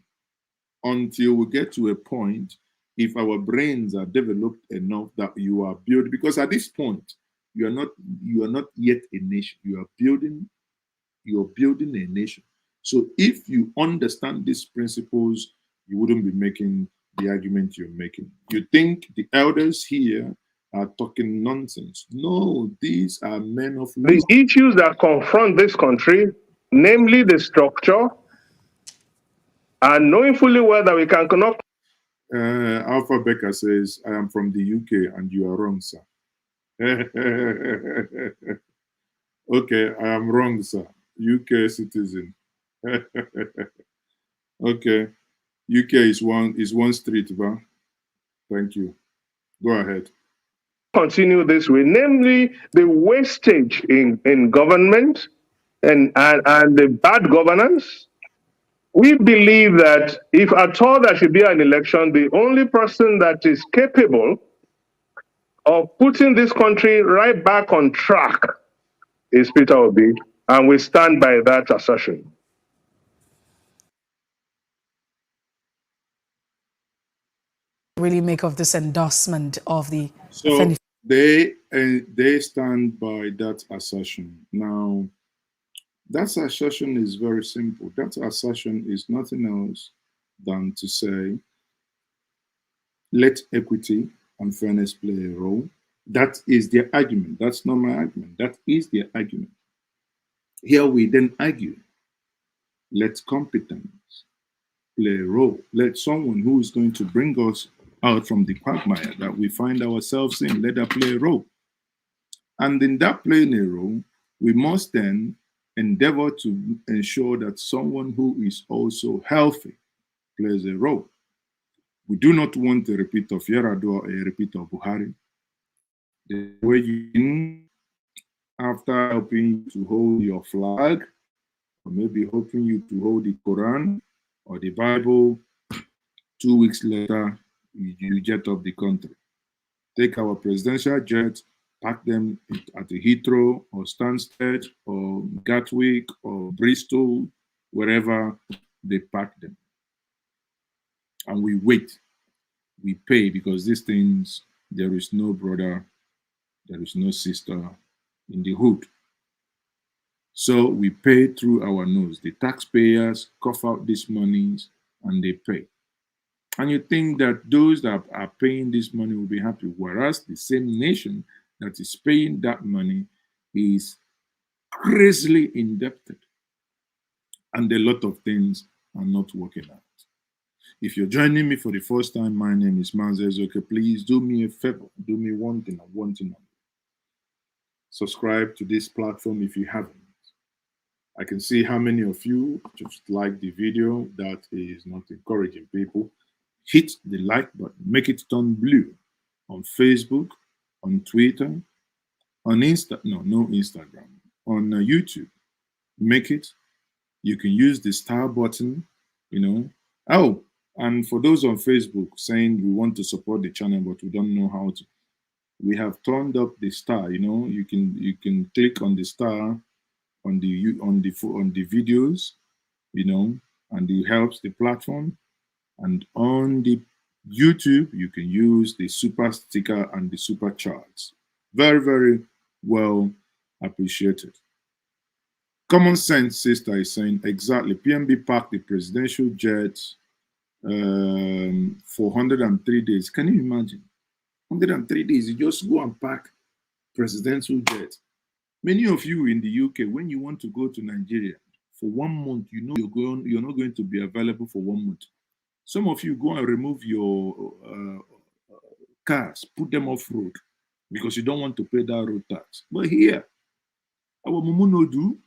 Until we get to a point, if our brains are developed enough that you are building, because at this point, you are not yet a nation. You are building a nation. So if you understand these principles, you wouldn't be making the argument you're making. You think the elders here are talking nonsense. No, these are men of The wisdom. issues that confront this country, namely the structure, and knowing fully well that we cannot. Alpha Becker says, I am from the UK and you are wrong, sir. Okay, I am wrong, sir. UK citizen. Okay, UK is one street, but thank you. Go ahead. Continue this way, namely the wastage in government and the bad governance. We believe that if at all there should be an election, the only person that is capable of putting this country right back on track is PeterObi, and we stand by that assertion. Really make of this endorsement of the So they stand by that assertion. Now, that assertion is very simple. That assertion is nothing else than to say, let equity and fairness play a role. That is their argument. That's not my argument. That is their argument. Here we then argue, let competence play a role. Let someone who is going to bring us out from the quagmire that we find ourselves in, let that play a role. And in that playing a role, we must then endeavor to ensure that someone who is also healthy plays a role. We do not want a repeat of Yar'Adua or a repeat of Buhari. The way you, after helping you to hold your flag, or maybe helping you to hold the Quran or the Bible, 2 weeks later, you jet off the country. Take our presidential jets, park them at the Heathrow or Stansted or Gatwick or Bristol, wherever they park them. And we wait. We pay, because these things, there is no brother, there is no sister in the hood. So we pay through our nose. The taxpayers cough out these monies and they pay. And you think that those that are paying this money will be happy, whereas the same nation that is paying that money is crazily indebted. And a lot of things are not working out. If you're joining me for the first time, my name is Manzezoke. Please do me a favor. Do me one thing and one thing only. Subscribe to this platform if you haven't. I can see how many of you just like the video. That is not encouraging people. Hit the like button. Make it turn blue on Facebook, on Twitter, on Instagram, on YouTube. Make it. You can use the star button, Oh, and for those on Facebook saying we want to support the channel, but we don't know how to, we have turned up the star. You can click on the star on the videos, and it helps the platform. And on the YouTube, you can use the super sticker and the super charts. Very, very well appreciated. Common Sense Sister is saying, exactly, PMB parked the presidential jet for 103 days. Can you imagine? 103 days, you just go and park presidential jet. Many of you in the UK, when you want to go to Nigeria for 1 month, you're not going to be available for 1 month. Some of you go and remove your cars, put them off road because you don't want to pay that road tax. But here, our Mumuno do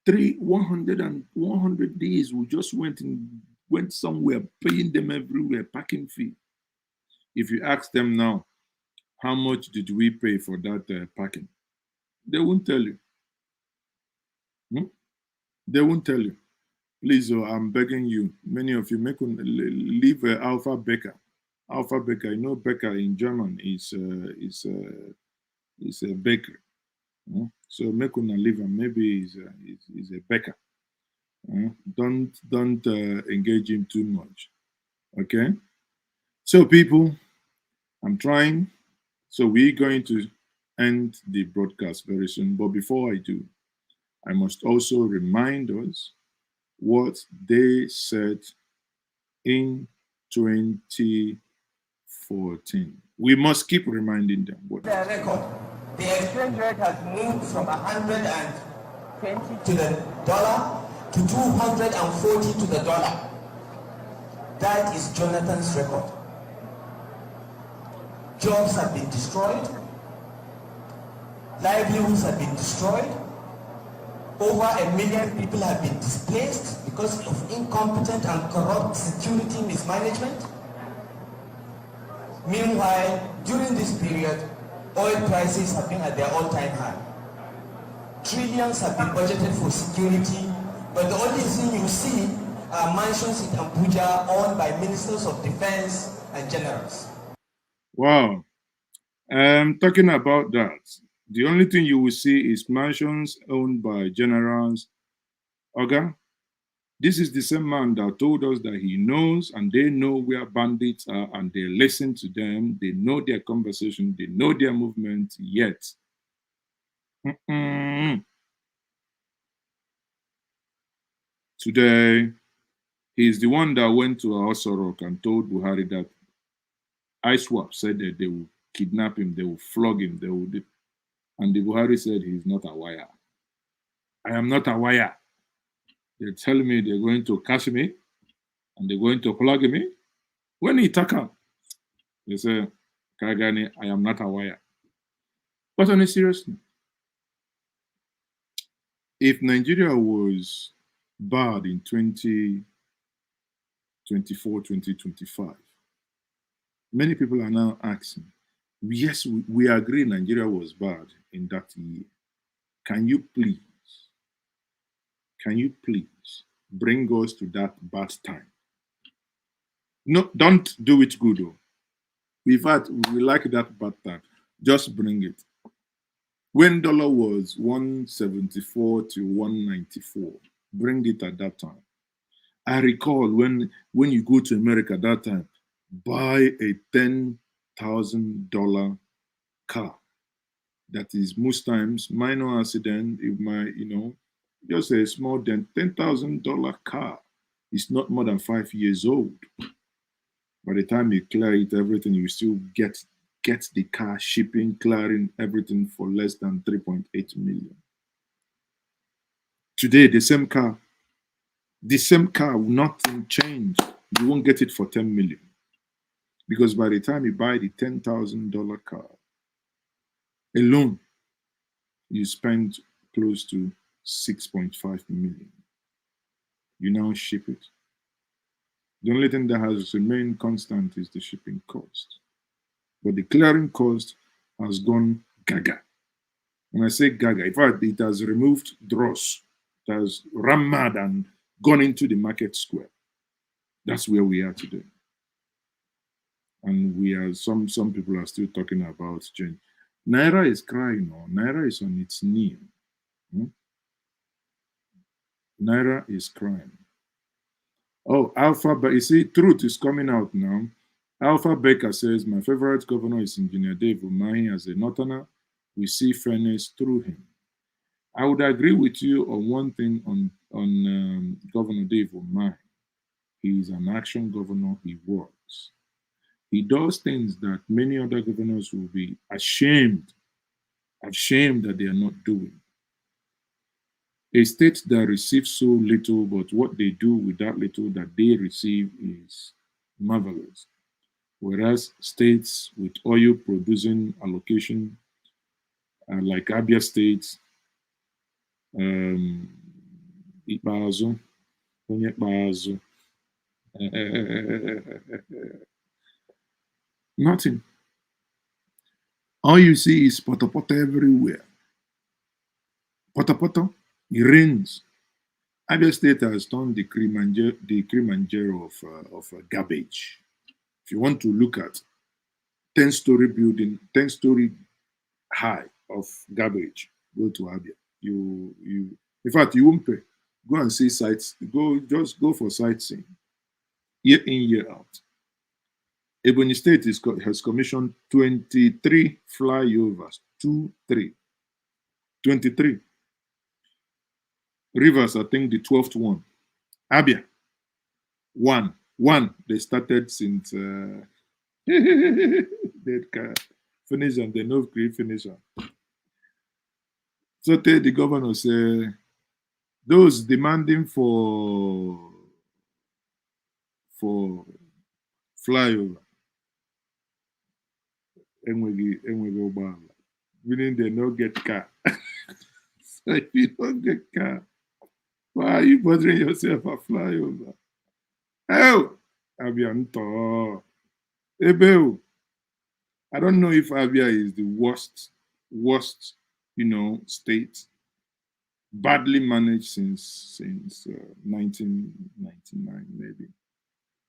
100 days. We just went somewhere, paying them everywhere, parking fee. If you ask them now, how much did we pay for that parking? They won't tell you. They won't tell you. Please, I'm begging you, many of you, leave Alpha Becker. Alpha Becker, Becker in German is a bakery. So make una leave him. Maybe he's a beggar. Don't engage him too much. Okay. So people, I'm trying. So we're going to end the broadcast very soon. But before I do, I must also remind us what they said in 2014. We must keep reminding them what the record. The exchange rate has moved from 120 to the dollar to 240 to the dollar. That is Jonathan's record. Jobs have been destroyed. Livelihoods have been destroyed. Over 1 million people have been displaced because of incompetent and corrupt security mismanagement. Meanwhile, during this period, oil prices have been at their all-time high. Trillions have been budgeted for security, but the only thing you see are mansions in Abuja owned by ministers of defense and generals. Wow. Talking about that, the only thing you will see is mansions owned by generals. Okay? This is the same man that told us that he knows and they know where bandits are and they listen to them. They know their conversation. They know their movement. Yet, today, he's the one that went to Asorok and told Buhari that ISWAP said that they will kidnap him, they will flog him, they will. And the Buhari said he's not a wire. I am not a wire. They tell me they're going to catch me and they're going to plug me. When he tackle, they say, Kagani, I am not a wire. But on a serious note, if Nigeria was bad in 2024, 2025, many people are now asking, yes, we agree Nigeria was bad in that year. Can you please bring us to that bad time? No, don't do it good though. In fact, we like that bad time. Just bring it. When dollar was 174 to 194, bring it at that time. I recall when you go to America at that time, buy a $10,000 car. That is most times minor accident. It might, just a small dent. $10,000 car is not more than 5 years old. By the time you clear it, everything, you still get the car, shipping, clearing, everything for less than 3.8 million. Today, the same car will not change. You won't get it for 10 million. Because by the time you buy the $10,000 car alone, you spend close to 6.5 million. You now ship it. The only thing that has remained constant is the shipping cost. But the clearing cost has gone gaga. When I say gaga, in fact, it has removed dross. It has run mad and gone into the market square. That's where we are today. And we are, some people are still talking about change. Naira is crying now. Naira is on its knee. Naira is crying. Oh, Alpha, but you see, truth is coming out now. Alpha Baker says, my favorite governor is Engineer Dave Umahi. As a northerner, we see fairness through him. I would agree with you on one thing on Governor Dave Umahi. He is an action governor. He works. He does things that many other governors will be ashamed that they are not doing. A state that receives so little, but what they do with that little that they receive is marvelous. Whereas states with oil producing allocation, like Abia State, Ipazo, nothing. All you see is poto everywhere. Poto, it rains. Abia State has turned the Kilimanjaro of garbage. If you want to look at 10-story building, 10-story high of garbage, go to Abia. In fact, you won't pay. Go and see sites. Just go for sightseeing. Year in, year out. Ebonyi State has commissioned 23 flyovers. 23. Rivers, I think the 12th one. Abia, one. They started since they can finish and they know finish. So the governor say those demanding for flyover enweghị ụgbọala, meaning they no get car. So if you don't get car, why are you bothering yourself a flyover? Oh, Abia nto. Ebeo. I don't know if Abia is the worst, state, badly managed since 1999, maybe.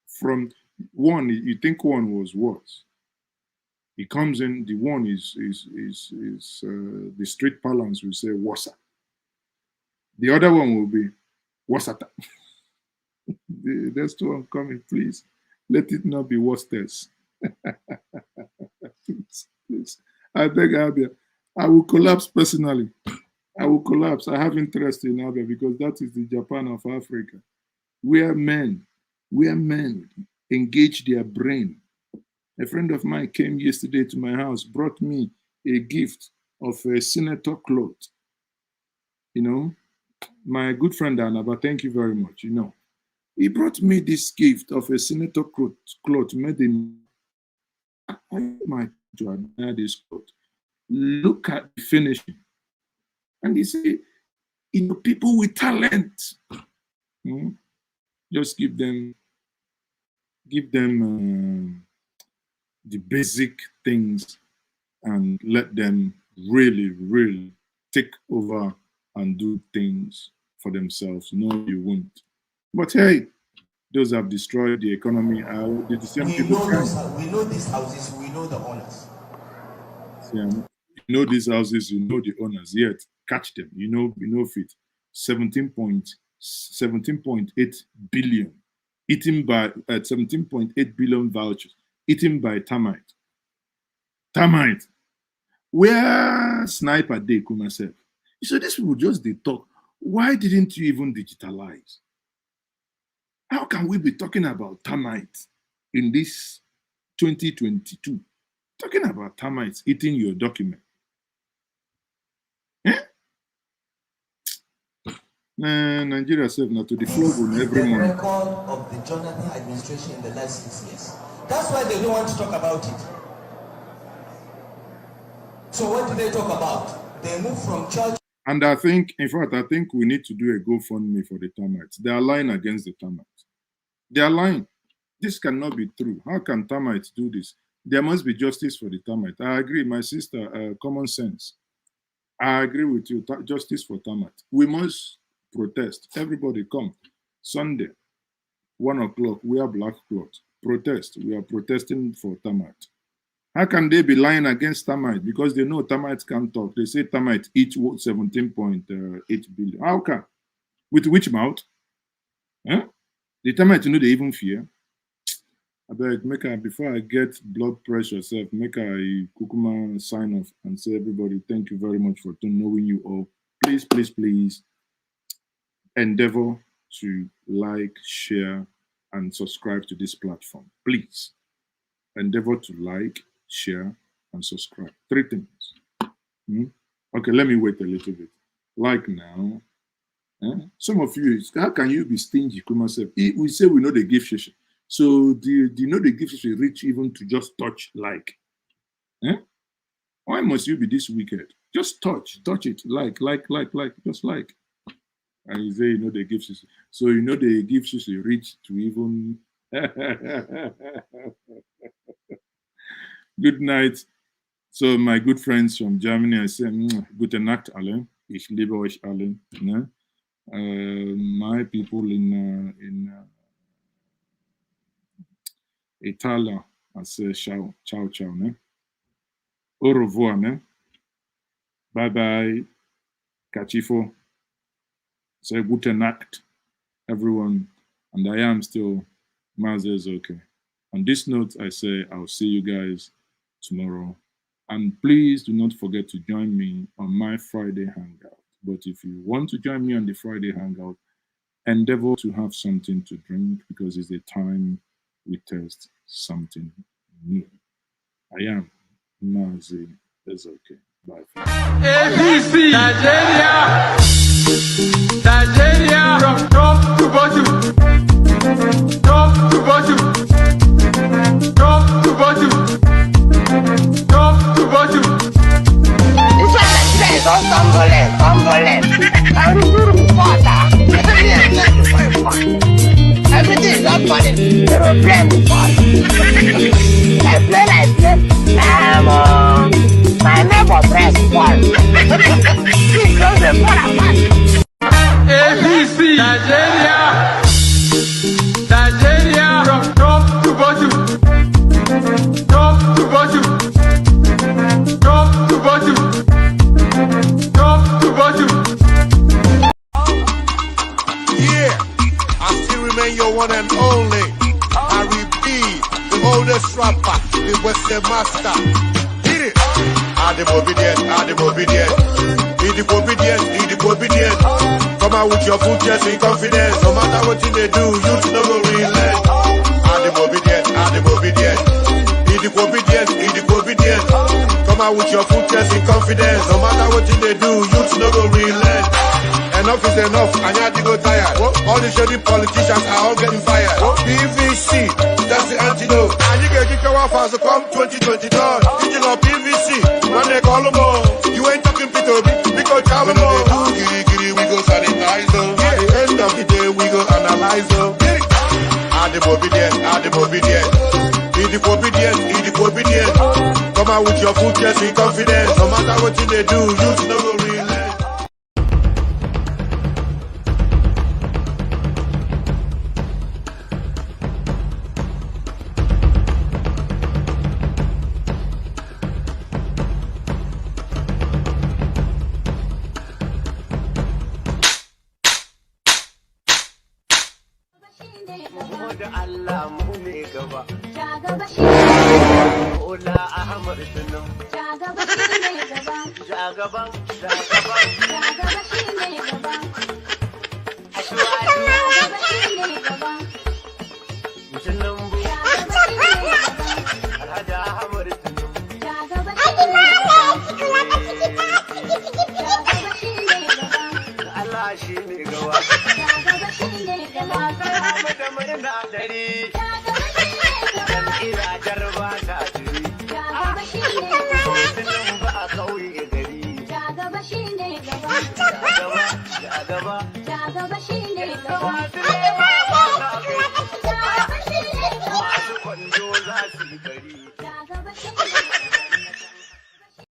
From one, you think one was worse. It comes in, the one is the street parlance will say wasa. The other one will be wasata. There's two one coming, please. Let it not be worsters. Please. I beg Abia. I will collapse personally. I will collapse. I have interest in Abia because that is the Japan of Africa. Where men engage their brain. A friend of mine came yesterday to my house, brought me a gift of a senator cloth. My good friend Anaba, thank you very much. He brought me this gift of a senator cloth made in. I might admire this cloth. Look at the finishing. And he said, people with talent, just give them the basic things and let them really, really take over and do things for themselves. No, you won't. But hey, those have destroyed the economy. The same people we know these houses, we know the owners. You know these houses, you know the owners, yet catch them, you know fit. 17.8 billion eaten by 17.8 billion vouchers eaten by termite. Where sniper they come myself. So these people just they talk. Why didn't you even digitalize? How can we be talking about termite in this 2022? Talking about termites eating your document. Nigeria said not to the floor every the morning. record of the Jonathan administration in the last 6 years. That's why they don't want to talk about it. So what do they talk about? They move from church. And I think we need to do a GoFundMe for the termites. They are lying against the termites. They are lying. This cannot be true. How can termites do this? There must be justice for the termite. I agree, my sister, common sense. I agree with you, justice for termite. We must protest. Everybody come. Sunday, 1 o'clock, wear black clothes. Protest. We are protesting for termite. How can they be lying against termite? Because they know termites can't talk. They say termite each 17.8 billion. How can? With which mouth? Huh? The termite, they even fear. I beg, before I get blood pressure, make a kukuma sign off and say, everybody, thank you very much for knowing you all. Please, please, please endeavor to like, share, and subscribe to this platform. Please endeavor to like, share, and subscribe. 3 things. Okay, let me wait a little bit. Like now. Some of you, how can you be stingy? We say we know the gift shishi. So do you know the gift shishi reach even to just touch like? Why must you be this wicked? Just touch it, like, just like. And you say you know the gift shishi. So you know the gift shishi reach to even. Good night. So my good friends from Germany, I say, Gute Nacht alle. Ich liebe euch alle. Ne? My people in Italia, I say ciao, ciao, ciao. Ne? Au revoir. Ne? Bye bye. Kachifo. Say gute Nacht, everyone. And I am still Mazezoke. On this note, I say I'll see you guys tomorrow. And please do not forget to join me on my Friday hangout. But if you want to join me on the Friday hangout, endeavor to have something to drink because it's the time we test something new. I am Mazi Ezoke. Bye. ABC Nigeria, Nigeria, from top to bottom, top to bottom, top to bottom, top to bottom. This one I say, don't stumble. I'm doing water. Everything is not funny. They will play me fun. I play. My neighbor press one. He close the phone apart. ABC Nigeria, Nigeria, from top to bottom, top to bottom, top to bottom, top to bottom. Yeah, I still remain your one and only. Harry B, the oldest rapper, the Western master. Hit it. I'm obedient. Obedient. Come out with your full chest in confidence. No matter what they do, you no go relent. I'm obedient. Obedient. Come out with your full chest in confidence. No matter what they do, you no go relent. Enough is enough, and you have to go tired. All the shady politicians are all getting fired. PVC, that's the antidote. And you get your offers to come 2022. Digital PVC, man, they call them all. You ain't talking PeterObi, we go travel more. Giri, we go sanitize them. At the end of the day, we go analyze them. I'm obedient. Obedient. Come out with your full chest in confidence. No matter what they do, you no go relent.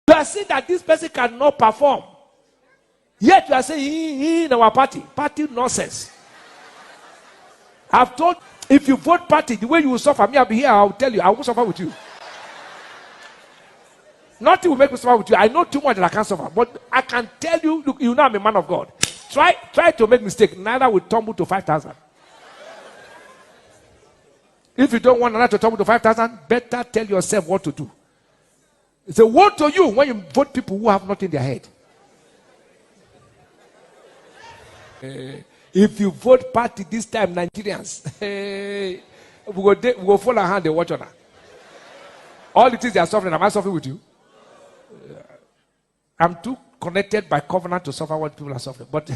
You are saying that this person cannot perform. Yet you are saying he in our party nonsense. I've told, if you vote party, the way you will suffer, me, I'll be here, I'll tell you, I won't suffer with you. Nothing will make me suffer with you. I know too much that I can't suffer. But I can tell you, look, you know I'm a man of God. Try to make mistake. Neither will tumble to 5,000. If you don't want another to tumble to 5,000, better tell yourself what to do. It's a word to you when you vote people who have nothing in their head. If you vote party this time, Nigerians, we go fall our hand and watch on her. All the things they are suffering, am I suffering with you? I'm too connected by covenant to suffer what people are suffering. But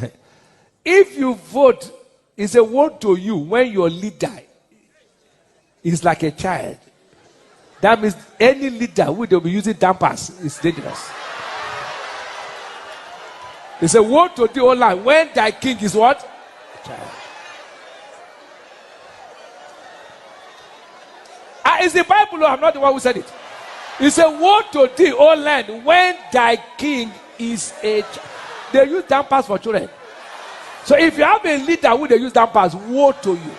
if you vote, it's a word to you when your leader is like a child. That means any leader who they'll be using dampers is dangerous. It's a word to the whole line. When thy king is what? Child. It's the Bible, I'm not the one who said it. It's a word to the whole land. When thy king is a child. They use dampers for children. So if you have a leader who they use dampers, woe to you.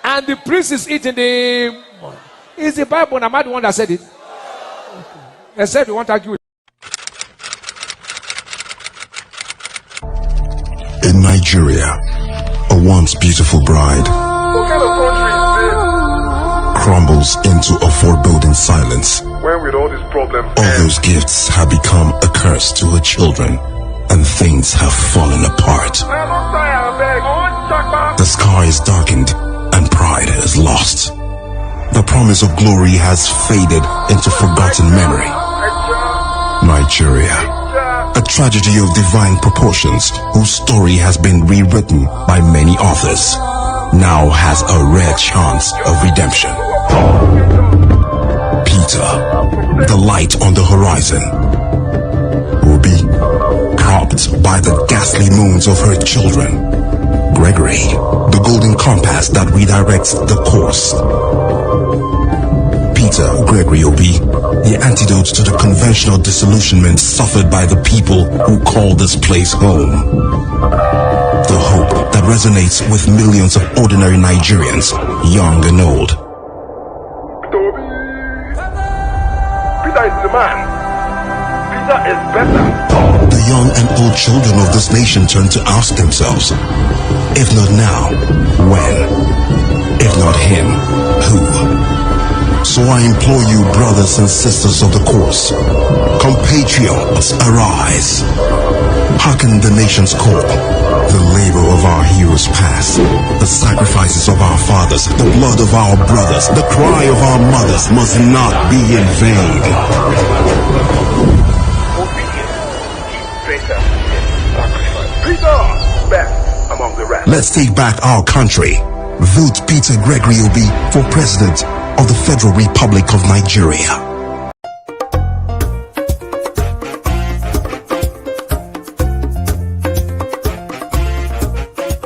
And the priest is eating the... It's the Bible, and I'm not the one that said it. Okay. Except you want to argue with Nigeria, a once beautiful bride, crumbles into a foreboding silence. When with all these problems, All those gifts have become a curse to her children, and things have fallen apart. The sky is darkened, and pride is lost. The promise of glory has faded into forgotten memory. Nigeria, a tragedy of divine proportions, whose story has been rewritten by many authors, now has a rare chance of redemption. Peter, the light on the horizon, Obi, propped by the ghastly moons of her children. Gregory, the golden compass that redirects the course. Peter, Gregory Obi, the antidote to the conventional disillusionment suffered by the people who call this place home. The hope that resonates with millions of ordinary Nigerians, young and old. Peter is the man. Peter is better. The young and old children of this nation turn to ask themselves, if not now, when? If not him, who? So I implore you, brothers and sisters of the course, compatriots, arise. Hearken the nation's call, the labor of our heroes past, the sacrifices of our fathers, the blood of our brothers, the cry of our mothers must not be in vain. Peter, best among the rest. Let's take back our country. Vote Peter Gregory Obi for President of the Federal Republic of Nigeria.